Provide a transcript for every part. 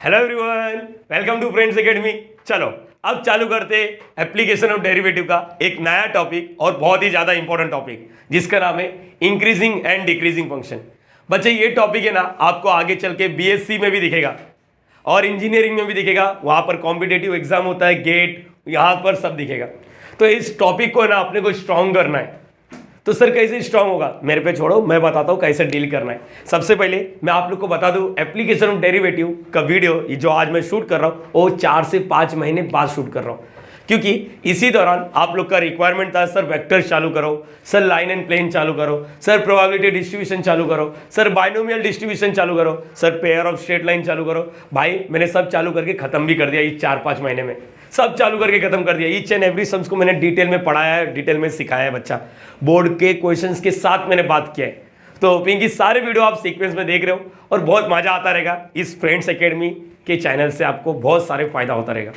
Hello everyone, welcome to friends academy. चलो अब चालू करते एप्लीकेशन ऑफ डेरिवेटिव का एक नया टॉपिक और बहुत ही ज्यादा इंपॉर्टेंट टॉपिक जिसका नाम है इंक्रीजिंग एंड डिक्रीजिंग फंक्शन। बच्चे ये टॉपिक है ना आपको आगे चल के बीएससी में भी दिखेगा और इंजीनियरिंग में भी दिखेगा। वहां पर कॉम्पिटेटिव एग्जाम होता है, गेट, यहाँ पर सब दिखेगा। तो इस टॉपिक को ना अपने को स्ट्रॉन्ग करना है। तो सर कैसे स्ट्रांग होगा, मेरे पे छोड़ो, मैं बताता हूँ कैसे डील करना है। सबसे पहले मैं आप लोग को बता दूं एप्लीकेशन ऑफ डेरिवेटिव का वीडियो जो आज मैं शूट कर रहा हूँ वो 4 से 5 महीने बाद शूट कर रहा हूँ, क्योंकि इसी दौरान आप लोग का रिक्वायरमेंट था सर वेक्टर्स चालू करो, सर लाइन एंड प्लेन चालू करो, सर प्रोबेबिलिटी डिस्ट्रीब्यूशन चालू करो, सर बाइनोमियल डिस्ट्रीब्यूशन चालू करो, sir pair of straight line चालू करो। भाई मैंने सब चालू करके खत्म भी कर दिया इस 4-5 महीने में, सब चालू करके खत्म कर दिया। ईच एंड एवरी सम्स को मैंने डिटेल में पढ़ाया है, डिटेल में सिखाया है। बच्चा बोर्ड के क्वेश्चंस के साथ मैंने बात किया है। तो पिंकी सारे वीडियो आप सीक्वेंस में देख रहे हो और बहुत मजा आता रहेगा। इस फ्रेंड्स एकेडमी के चैनल से आपको बहुत सारे फायदा होता रहेगा।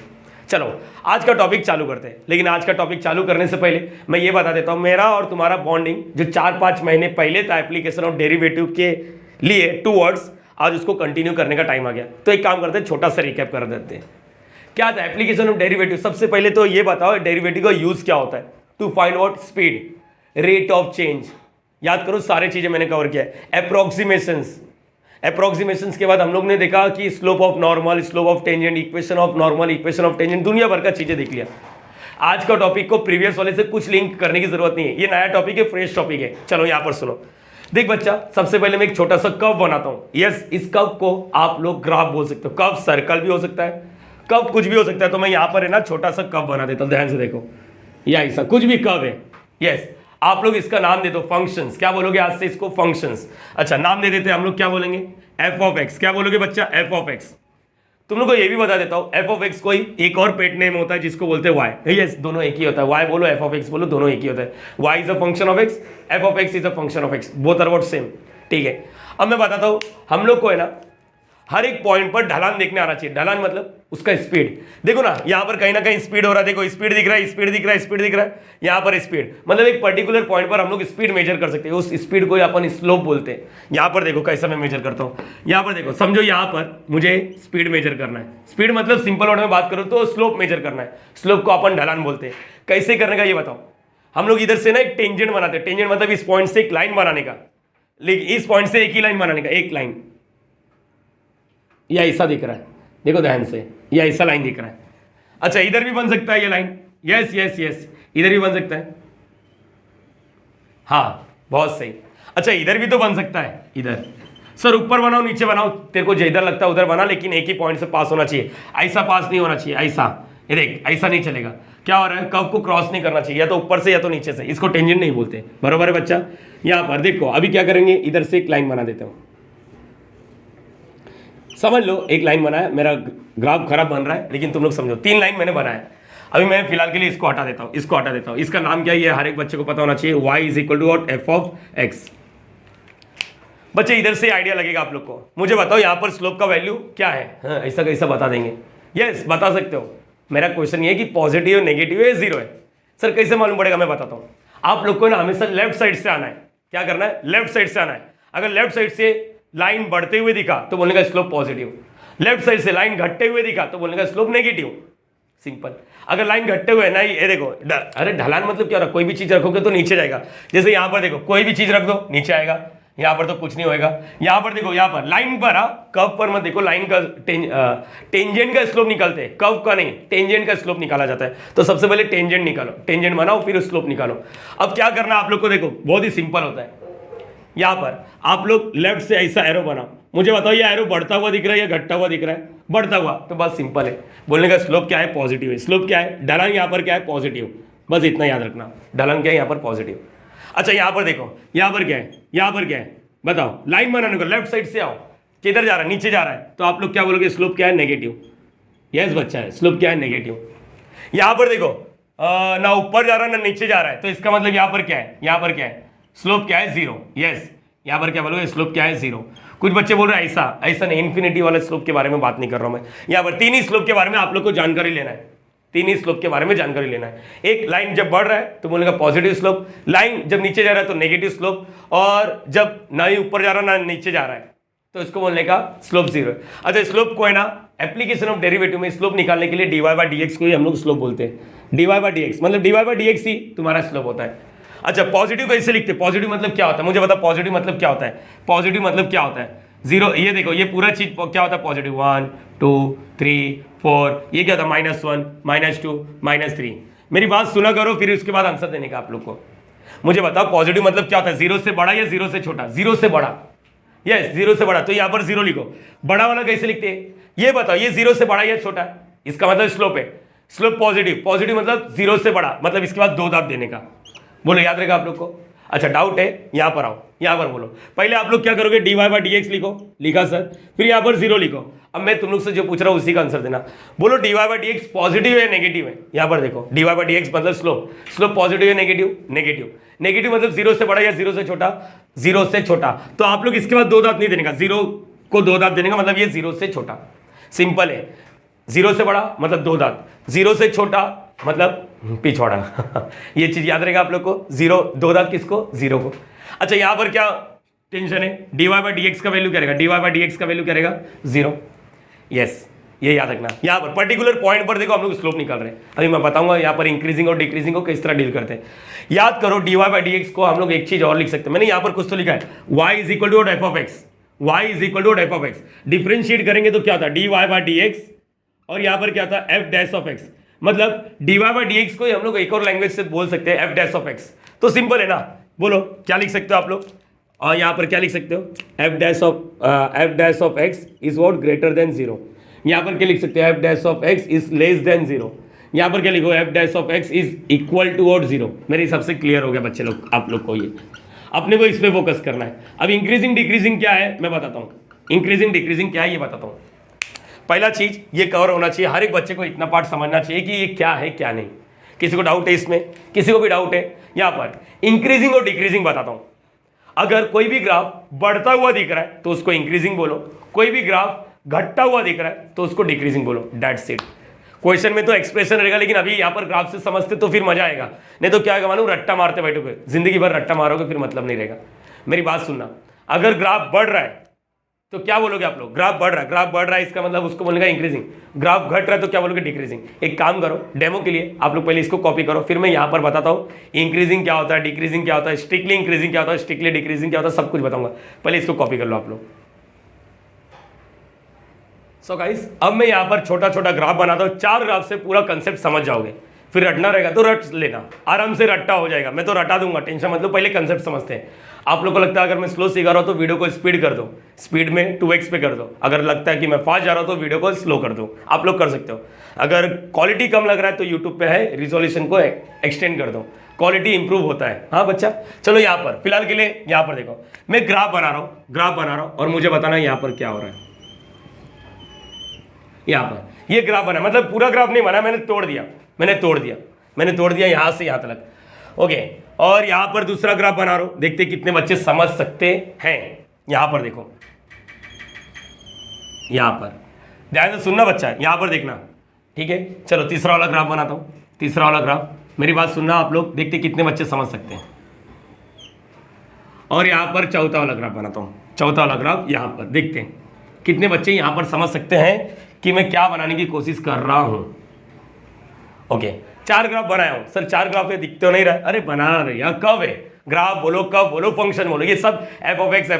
चलो आज का टॉपिक चालू करते हैं, लेकिन आज का टॉपिक चालू करने से पहले मैं ये बता देता हूँ मेरा और तुम्हारा बॉन्डिंग जो 4-5 महीने पहले था एप्लीकेशन ऑफ डेरिवेटिव के लिए 2 वर्ड्स, आज उसको कंटिन्यू करने का टाइम आ गया। तो एक काम करते हैं, छोटा सा रिकैप कर देते हैं। क्या था एप्लीकेशन ऑफ डेरिवेटिव? सबसे पहले तो ये बताओ डेरिवेटिव का यूज क्या होता है। To find what? Speed, rate of change. याद करो सारी चीजें मैंने कवर किया है। अप्रोक्सीमेशंस के बाद हम लोग ने देखा कि slope of normal, slope of tangent, equation of normal, equation of tangent, दुनिया भर का चीजें देख लिया। आज का टॉपिक को प्रीवियस वाले से कुछ लिंक करने की जरूरत नहीं है, ये नया टॉपिक है, फ्रेश टॉपिक है। चलो यहां पर सुनो। देख बच्चा, सबसे पहले मैं एक छोटा सा कर्व बनाता हूं। यस, इस कर्व को आप लोग ग्राफ बोल सकते हो। कर्व सर्कल भी हो सकता है, कर्व कुछ भी हो सकता है। तो मैं यहां पर है ना छोटा सा कर्व बना देता हूं, ध्यान से देखो। या ऐसा कुछ भी कर्व है। यस, आप लोग इसका नाम दे दो फंक्शंस। क्या बोलोगे आज से इसको? फंक्शंस। अच्छा नाम दे देते हैं हम लोग, क्या बोलेंगे? F of x. क्या बोलोगे बच्चा? F of x. तुम लोग को ये भी बता देता हूं, एफ ऑफ एक्स कोई एक और पेट नेम होता है जिसको बोलते हैं वाई। यस, दोनों एक ही होता है। वाई बोलो, एफ ऑफ एक्स बोलो, दोनों एक ही होता है। Y is a function of x, f of x is a function of x, both are what same. ठीक है, अब मैं बताता हूं हम लोग को है ना हर एक पॉइंट पर ढलान देखने आना चाहिए। ढलान मतलब उसका स्पीड। देखो ना यहां पर कहीं ना कहीं स्पीड हो रहा है, देखो स्पीड दिख रहा है, स्पीड दिख रहा है, स्पीड दिख रहा है। यहां पर स्पीड मतलब एक पर्टिकुलर पॉइंट पर हम लोग स्पीड मेजर कर सकते हैं, उस स्पीड को अपन स्लोप बोलते हैं। यहां पर देखो कैसा मैं मेजर करता हूं। यहां पर देखो, समझो यहां पर मुझे स्पीड मेजर करना है। स्पीड मतलब सिंपल वर्ड में बात करो तो स्लोप मेजर करना है। स्लोप को अपन ढलान बोलते हैं। कैसे करने का ये बताओ। हम लोग इधर से ना एक टेंजेंट बनाते हैं। टेंजेंट मतलब इस पॉइंट से एक लाइन बनाने का, लेकिन इस पॉइंट से एक ही लाइन बनाने का, एक लाइन। या ऐसा दिख रहा है, देखो ध्यान से, या ऐसा लाइन दिख रहा है। अच्छा इधर भी बन सकता है ये लाइन। यस यस यस, इधर भी बन सकता है। हाँ बहुत सही। अच्छा इधर भी तो बन सकता है। इधर सर ऊपर बनाओ नीचे बनाओ, तेरे को जिधर लगता है उधर बना, लेकिन एक ही पॉइंट से पास होना चाहिए। ऐसा पास नहीं होना चाहिए, ऐसा। ये देख ऐसा नहीं चलेगा। क्या हो रहा है, कर्व को क्रॉस नहीं करना चाहिए, या तो ऊपर से या तो नीचे से। इसको टेंजेंट नहीं बोलते। बरोबर है बच्चा। यहाँ पर देखो अभी क्या करेंगे, इधर से एक लाइन बना देता हूँ। समझ लो एक लाइन बनाया, मेरा ग्राफ खराब बन रहा है लेकिन तुम लोग समझो 3 लाइन मैंने बनाया। अभी मैं फिलहाल के लिए इसको हटा देता हूँ, इसको हटा देता हूँ। इसका नाम क्या है ये हर एक बच्चे को पता होना चाहिए। y is equal to what? F of x. बच्चे इधर से आइडिया लगेगा आप लोग को। मुझे बताओ यहाँ पर स्लोप का वैल्यू क्या है? हाँ ऐसा कैसा बता देंगे? यस बता सकते हो। मेरा क्वेश्चन ये है कि पॉजिटिव नेगेटिव है, 0 है। सर कैसे मालूम पड़ेगा? मैं बताता हूँ। आप लोग को ना हमेशा लेफ्ट साइड से आना है। क्या करना है? लेफ्ट साइड से आना है। अगर लेफ्ट साइड से लाइन बढ़ते हुए दिखा तो बोलने का स्लोप पॉजिटिव। लेफ्ट साइड से लाइन घटते हुए दिखा तो बोलने का स्लोप नेगेटिव। सिंपल। अगर लाइन घटते हुए ना, ये देखो अरे ढलान मतलब क्या हो रहा है? कोई भी चीज रखोगे तो नीचे जाएगा। जैसे यहां पर देखो कोई भी चीज रख दो नीचे आएगा, यहां पर तो कुछ नहीं होएगा। यहां पर देखो, यहां पर लाइन पर कर्व पर मत देखो, लाइन का टेंजेंट का स्लोप निकालते हैं, कर्व का नहीं, टेंजेंट का स्लोप निकाला जाता है। तो सबसे पहले टेंजेंट निकालो, टेंजेंट बनाओ, फिर स्लोप निकालो। अब क्या करना आप लोग को, देखो बहुत ही सिंपल होता है। यहां पर आप लोग लेफ्ट से ऐसा एरो बनाओ। मुझे बताओ ये एरो बढ़ता हुआ दिख रहा है या घटता हुआ दिख रहा है? बढ़ता हुआ। तो बस सिंपल है, बोलने का स्लोप क्या है? पॉजिटिव है। स्लोप क्या है? ढलान यहाँ पर क्या है? पॉजिटिव। बस इतना याद रखना, ढलान क्या है यहाँ पर? पॉजिटिव। अच्छा यहाँ पर देखो, यहाँ पर क्या है, यहाँ पर क्या है बताओ? लाइन बनाने को लेफ्ट साइड से आओ, किधर जा रहा है? नीचे जा रहा है। तो आप लोग क्या बोलोगे? स्लोप क्या है? नेगेटिव। यस बच्चा है, स्लोप क्या है? नेगेटिव। यहाँ पर देखो ना ऊपर जा रहा है ना नीचे जा रहा है, तो इसका मतलब यहाँ पर क्या है? यहाँ पर क्या है? स्लोप क्या है? 0। यस, यहाँ पर क्या बोलोगे? स्लोप क्या है? 0। कुछ बच्चे बोल रहे हैं ऐसा, ऐसा नहीं, इन्फिनिटी वाले स्लोप के बारे में बात नहीं कर रहा हूं मैं। यहाँ पर 3 ही स्लोप के बारे में आप लोग को जानकारी लेना है। 3 ही स्लोप के बारे में जानकारी लेना है। एक लाइन जब बढ़ रहा है तो बोलेगा पॉजिटिव स्लोप, लाइन जब नीचे जा रहा है तो नेगेटिव स्लोप, और जब ना ही ऊपर जा रहा है ना नीचे जा रहा है तो इसको बोलने का स्लोप जीरो। अच्छा, स्लोप को है ना एप्लीकेशन ऑफ डेरिवेटिव में स्लोप निकालने के लिए dy बाई डी एक्स को ही हम लोग स्लोप बोलते हैं। dy बाई डी एक्स मतलब dy बाई डी एक्स ही तुम्हारा स्लोप होता है। अच्छा, पॉजिटिव कैसे लिखते हैं? पॉजिटिव मतलब क्या होता है मुझे बता, पॉजिटिव मतलब क्या होता है? पॉजिटिव मतलब क्या होता है? जीरो, ये देखो ये पूरा चीज क्या होता है पॉजिटिव, 1 2 3 4, ये क्या होता है -1 -2 -3। मेरी बात सुना करो, फिर उसके बाद आंसर देने का आप लोग को। मुझे बताओ पॉजिटिव मतलब क्या होता है? जीरो से बड़ा या जीरो से छोटा? जीरो से बड़ा, यस जीरो से बड़ा। तो यहां पर जीरो लिखो। बड़ा वाला कैसे लिखते हैं ये बताओ? ये जीरो से बड़ा या छोटा? इसका मतलब स्लोप है। स्लोप पॉजिटिव, पॉजिटिव मतलब जीरो से बड़ा, मतलब इसके बाद 2 दाब देने का। बोलो, याद रहेगा आप लोग को? अच्छा, डाउट है? यहां पर आओ, यहां पर बोलो। पहले आप लोग क्या करोगे? dy बाई डी एक्स लिखो, लिखा सर। फिर यहां पर जीरो लिखो। अब मैं तुम लोग से जो पूछ रहा हूं उसी का आंसर देना। बोलो dy by d x positive है नेगेटिव है? यहां पर देखो, dy बाई डी एक्स मतलब स्लोप। स्लोप पॉजिटिव है नेगेटिव? नेगेटिव। नेगेटिव मतलब जीरो से बड़ा या जीरो से छोटा? जीरो से छोटा। तो आप लोग इसके बाद 2 दाब नहीं देने का, जीरो को 2 दाब देने का मतलब ये जीरो से छोटा। सिंपल है। जीरो से बड़ा मतलब 2 दांत, जीरो से छोटा मतलब पिछवाड़ा। ये चीज याद रहेगा आप लोग को। जीरो 2 दांत किसको? जीरो को। अच्छा, यहां पर क्या टेंशन है? dy बाई डी एक्स का वैल्यू क्या रहेगा? dy बाई डी एक्स का वैल्यू क्या रहेगा? 0। यस, ये याद रखना। यहां पर पर्टिकुलर पॉइंट पर देखो हम लोग स्लोप निकाल रहे हैं। अभी मैं बताऊंगा यहां पर इंक्रीजिंग और डिक्रीजिंग को किस तरह डील करते हैं। याद करो dy बाई डी एक्स को हम लोग एक चीज और लिख सकते हैं। मैंने यहां पर कुछ तो लिखा है, y is equal to f of x. y is equal to f of x. Differentiate करेंगे तो क्या होता है? dy बाई डी एक्स, और यहां पर क्या था? F dash of x. मतलब dy बाई डी एक्स को हम लोग एक और लैंग्वेज से बोल सकते हैं एफ डैश ऑफ एक्स। तो सिंपल है ना। बोलो क्या लिख सकते हो आप लोग? और यहां पर क्या लिख सकते हो? F dash of x is what? Greater than 0। यहां पर क्या लिख सकते हो? F dash of x is less than 0। यहां पर क्या लिखो? F dash of x is equal to और 0। मेरे हिसाब से क्लियर हो गया बच्चे लोग, आप लोग को। ये अपने को इस पे फोकस करना है। अब इंक्रीजिंग डिक्रीजिंग क्या है मैं बताता हूं। इंक्रीजिंग डिक्रीजिंग क्या है ये बताता हूं। पहला चीज ये कवर होना चाहिए, हर एक बच्चे को इतना पार्ट समझना चाहिए कि ये क्या है क्या नहीं। किसी को डाउट है इसमें? किसी को भी डाउट है? यहां पर इंक्रीजिंग और डिक्रीजिंग बताता हूं। अगर कोई भी ग्राफ बढ़ता हुआ दिख रहा है तो उसको इंक्रीजिंग बोलो, कोई भी ग्राफ घटता हुआ दिख रहा है तो उसको डिक्रीजिंग बोलो। That's it. क्वेश्चन में तो एक्सप्रेशन रहेगा, लेकिन अभी यहां पर ग्राफ से समझते तो फिर मजा आएगा। नहीं तो क्या आएगा मालूम? रट्टा मारते बैठोगे, जिंदगी भर रट्टा मारोगे, फिर मतलब नहीं रहेगा। मेरी बात सुनना, अगर ग्राफ बढ़ रहा है तो क्या बोलोगे आप लोग? ग्राफ बढ़ रहा है, ग्राफ बढ़ रहा है इसका मतलब उसको बोलेगा इंक्रीजिंग। ग्राफ घट रहा है तो क्या बोलोगे? डिक्रीजिंग। एक काम करो, डेमो के लिए आप लोग पहले इसको कॉपी करो, फिर मैं यहां पर बताता हूं इंक्रीजिंग क्या होता है, डिक्रीजिंग क्या होता है, स्ट्रिक्टली इंक्रीजिंग क्या होता है, स्ट्रिक्टली डिक्रीजिंग क्या होता है, सब कुछ बताऊंगा। पहले इसको कॉपी कर लो आप लोग। सो गाइस, अब मैं यहां पर छोटा छोटा ग्राफ बनाता हूं। 4 ग्राफ से पूरा कंसेप्ट समझ जाओगे। फिर रटना रहेगा तो रट लेना, आराम से रट्टा हो जाएगा। मैं तो रटा दूंगा, टेंशन मतलब। पहले कंसेप्ट समझते हैं। आप लोग को लगता है अगर मैं स्लो सिखा रहा हूं तो वीडियो को स्पीड कर दो, स्पीड में 2x पे कर दो। अगर लगता है कि मैं फास्ट जा रहा हूं तो वीडियो को स्लो कर दो, आप लोग कर सकते हो। अगर क्वालिटी कम लग रहा है तो यूट्यूब पे है, रिजोल्यूशन को एक्सटेंड कर दो, क्वालिटी इंप्रूव होता है। हाँ बच्चा, चलो यहाँ पर फिलहाल के लिए यहाँ पर देखो, मैं ग्राफ बना रहा हूँ और मुझे बताना यहाँ पर क्या हो रहा है। यहाँ पर ये ग्राफ बना, मतलब पूरा ग्राफ नहीं बना, मैंने तोड़ दिया यहाँ से यहाँ तक। ओके, और यहाँ पर दूसरा ग्राफ बना रहा हूँ, देखते कितने बच्चे समझ सकते हैं। यहाँ पर देखो, यहाँ पर ध्यान से सुनना बच्चा, यहाँ पर देखना, ठीक है। चलो तीसरा वाला ग्राफ बनाता हूँ, तीसरा वाला ग्राफ, मेरी बात सुनना आप लोग, देखते कितने बच्चे समझ सकते हैं। और यहाँ पर चौथा वाला ग्राफ बनाता हूँ, चौथा वाला ग्राफ यहाँ पर देखते हैं कितने बच्चे यहाँ पर समझ सकते हैं कि मैं क्या बनाने की कोशिश कर रहा हूँ। ओके, 4 ग्राफ बनाया हूँ सर, 4 ग्राफ है, दिखते हो नहीं रहा? अरे बनाना रही यार, कब है? ग्राफ बोलो, कब बोलो, फंक्शन बोलो, ये सब एफ ऑफ एक्स।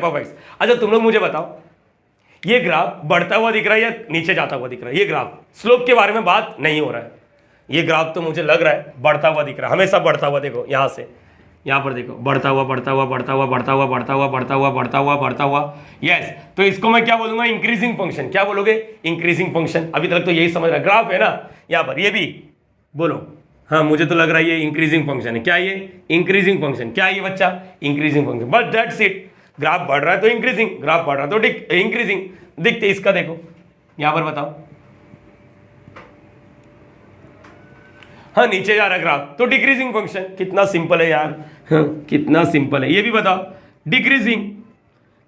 अच्छा तुम लोग मुझे बताओ, ये ग्राफ बढ़ता हुआ दिख रहा है या नीचे जाता हुआ दिख रहा है? ये ग्राफ स्लोप के बारे में बात नहीं हो रहा है, ये ग्राफ तो मुझे लग रहा है बढ़ता हुआ दिख रहा है, हमेशा बढ़ता हुआ। देखो यहाँ से यहाँ पर देखो, बढ़ता हुआ। यस, तो इसको मैं क्या बोलूंगा? Increasing function. क्या बोलोगे? Increasing function. अभी तक तो यही समझ रहा, ग्राफ है ना यहाँ पर, ये भी बोलो। हाँ, मुझे तो लग रहा है ये इंक्रीजिंग फंक्शन है। क्या ये? Increasing function. क्या ये बच्चा? Increasing function. बस दैट्स इट। ग्राफ बढ़ रहा है तो इंक्रीजिंग, ग्राफ बढ़ रहा है तो इंक्रीजिंग। दिखते इसका देखो, यहां पर बताओ। हाँ, नीचे जा रहा है ग्राफ तो डिक्रीजिंग फंक्शन। कितना सिंपल है यार, हाँ, कितना सिंपल है। ये भी बताओ, डिक्रीजिंग।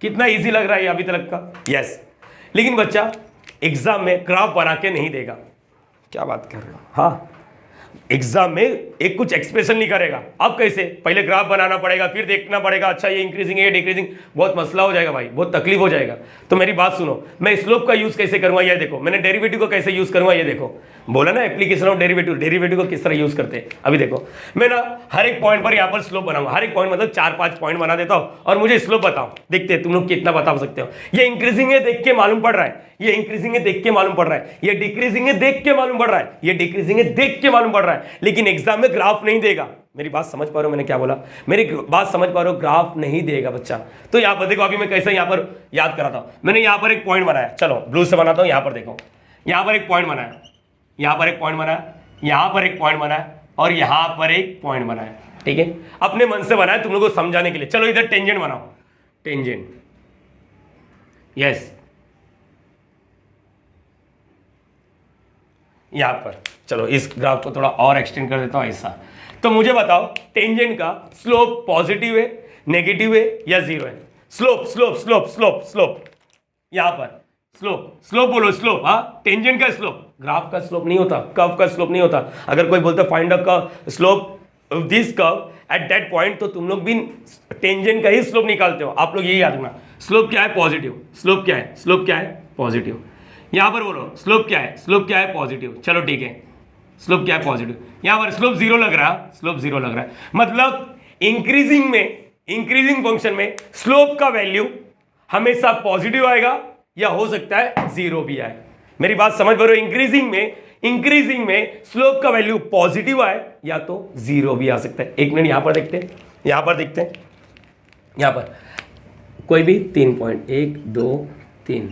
कितना इजी लग रहा है अभी तक का? यस, लेकिन बच्चा एग्जाम में ग्राफ बना के नहीं देगा। क्या बात कर रहे हो? हाँ, एग्जाम में एक कुछ एक्सप्रेशन नहीं करेगा। अब कैसे, पहले ग्राफ बनाना पड़ेगा, फिर देखना पड़ेगा अच्छा ये इंक्रीजिंग है ये डिक्रीजिंग, बहुत मसला हो जाएगा भाई, बहुत तकलीफ हो जाएगा। तो मेरी बात सुनो, मैं स्लोप का यूज कैसे करूंगा ये देखो, मैंने डेरिवेटिव को कैसे यूज करूंगा ये देखो, बोला ना एप्लीकेशन ऑफ डेरिवेटिव, डेरिवेटिव को किस तरह यूज करते हैं। अभी देखो मैं ना हर एक पॉइंट पर यहाँ पर स्लोप बनाऊंगा, हर एक पॉइंट मतलब 4-5 पॉइंट बना देता हूँ और मुझे स्लोप बताओ, देखते हैं तुम लोग कितना बता सकते हो। ये इंक्रीजिंग है देख के मालूम पड़ रहा है, ये इंक्रीजिंग है देख के मालूम पड़ रहा है, ये डिक्रीजिंग है देख के मालूम पड़ रहा है, ये डिक्रीजिंग है देख के मालूम पड़ रहा है, लेकिन एग्जाम में ग्राफ नहीं देगा। मेरी बात समझ पा रहे हो मैंने क्या बोला, मेरी बात समझ पा रहे हो, ग्राफ नहीं देगा बच्चा। तो यहाँ पर देखो अभी मैं कैसे यहाँ पर याद कराता हूँ, मैंने यहाँ पर एक पॉइंट बनाया, चलो ब्लू से बनाता हूँ। यहाँ पर देखो, यहाँ पर एक पॉइंट बनाया, यहाँ पर एक पॉइंट बनाया, यहाँ पर एक पॉइंट बनाया और यहाँ पर एक पॉइंट बनाया, ठीक है, अपने मन से बनाया तुम लोगों को समझाने के लिए। चलो इधर टेंजेंट बनाओ, टेंजेंट, यस, यहां पर चलो इस ग्राफ को थोड़ा और एक्सटेंड कर देता हूं ऐसा। तो मुझे बताओ टेंजेंट का स्लोप पॉजिटिव है, नेगेटिव है या जीरो है? Slope slope slope slope slope, यहां पर स्लोप, स्लोप बोलो स्लोप, हाँ टेंजेंट का स्लोप, ग्राफ का स्लोप नहीं होता, कर्व का स्लोप नहीं होता। अगर कोई बोलता find the slope of this curve at that point, तो तुम लोग भी टेंजेंट का ही स्लोप निकालते हो। आप लोग यही याद रखना, स्लोप क्या है? पॉजिटिव। स्लोप क्या है? स्लोप क्या है? पॉजिटिव। यहां पर बोलो स्लोप क्या है? स्लोप क्या है? पॉजिटिव। चलो ठीक है, स्लोप क्या है? पॉजिटिव। यहां पर स्लोप जीरो लग रहा है, स्लोप जीरो लग रहा है, मतलब इंक्रीजिंग में, इंक्रीजिंग फंक्शन में स्लोप का वैल्यू हमेशा पॉजिटिव आएगा या हो सकता है जीरो भी आए। मेरी बात समझ पा रहे हो? इंक्रीजिंग में स्लोप का वैल्यू पॉजिटिव आए या तो जीरो भी आ सकता है। एक मिनट यहां पर देखते हैं, यहां पर देखते हैं, यहां पर कोई भी 3 पॉइंट, 1 2 3,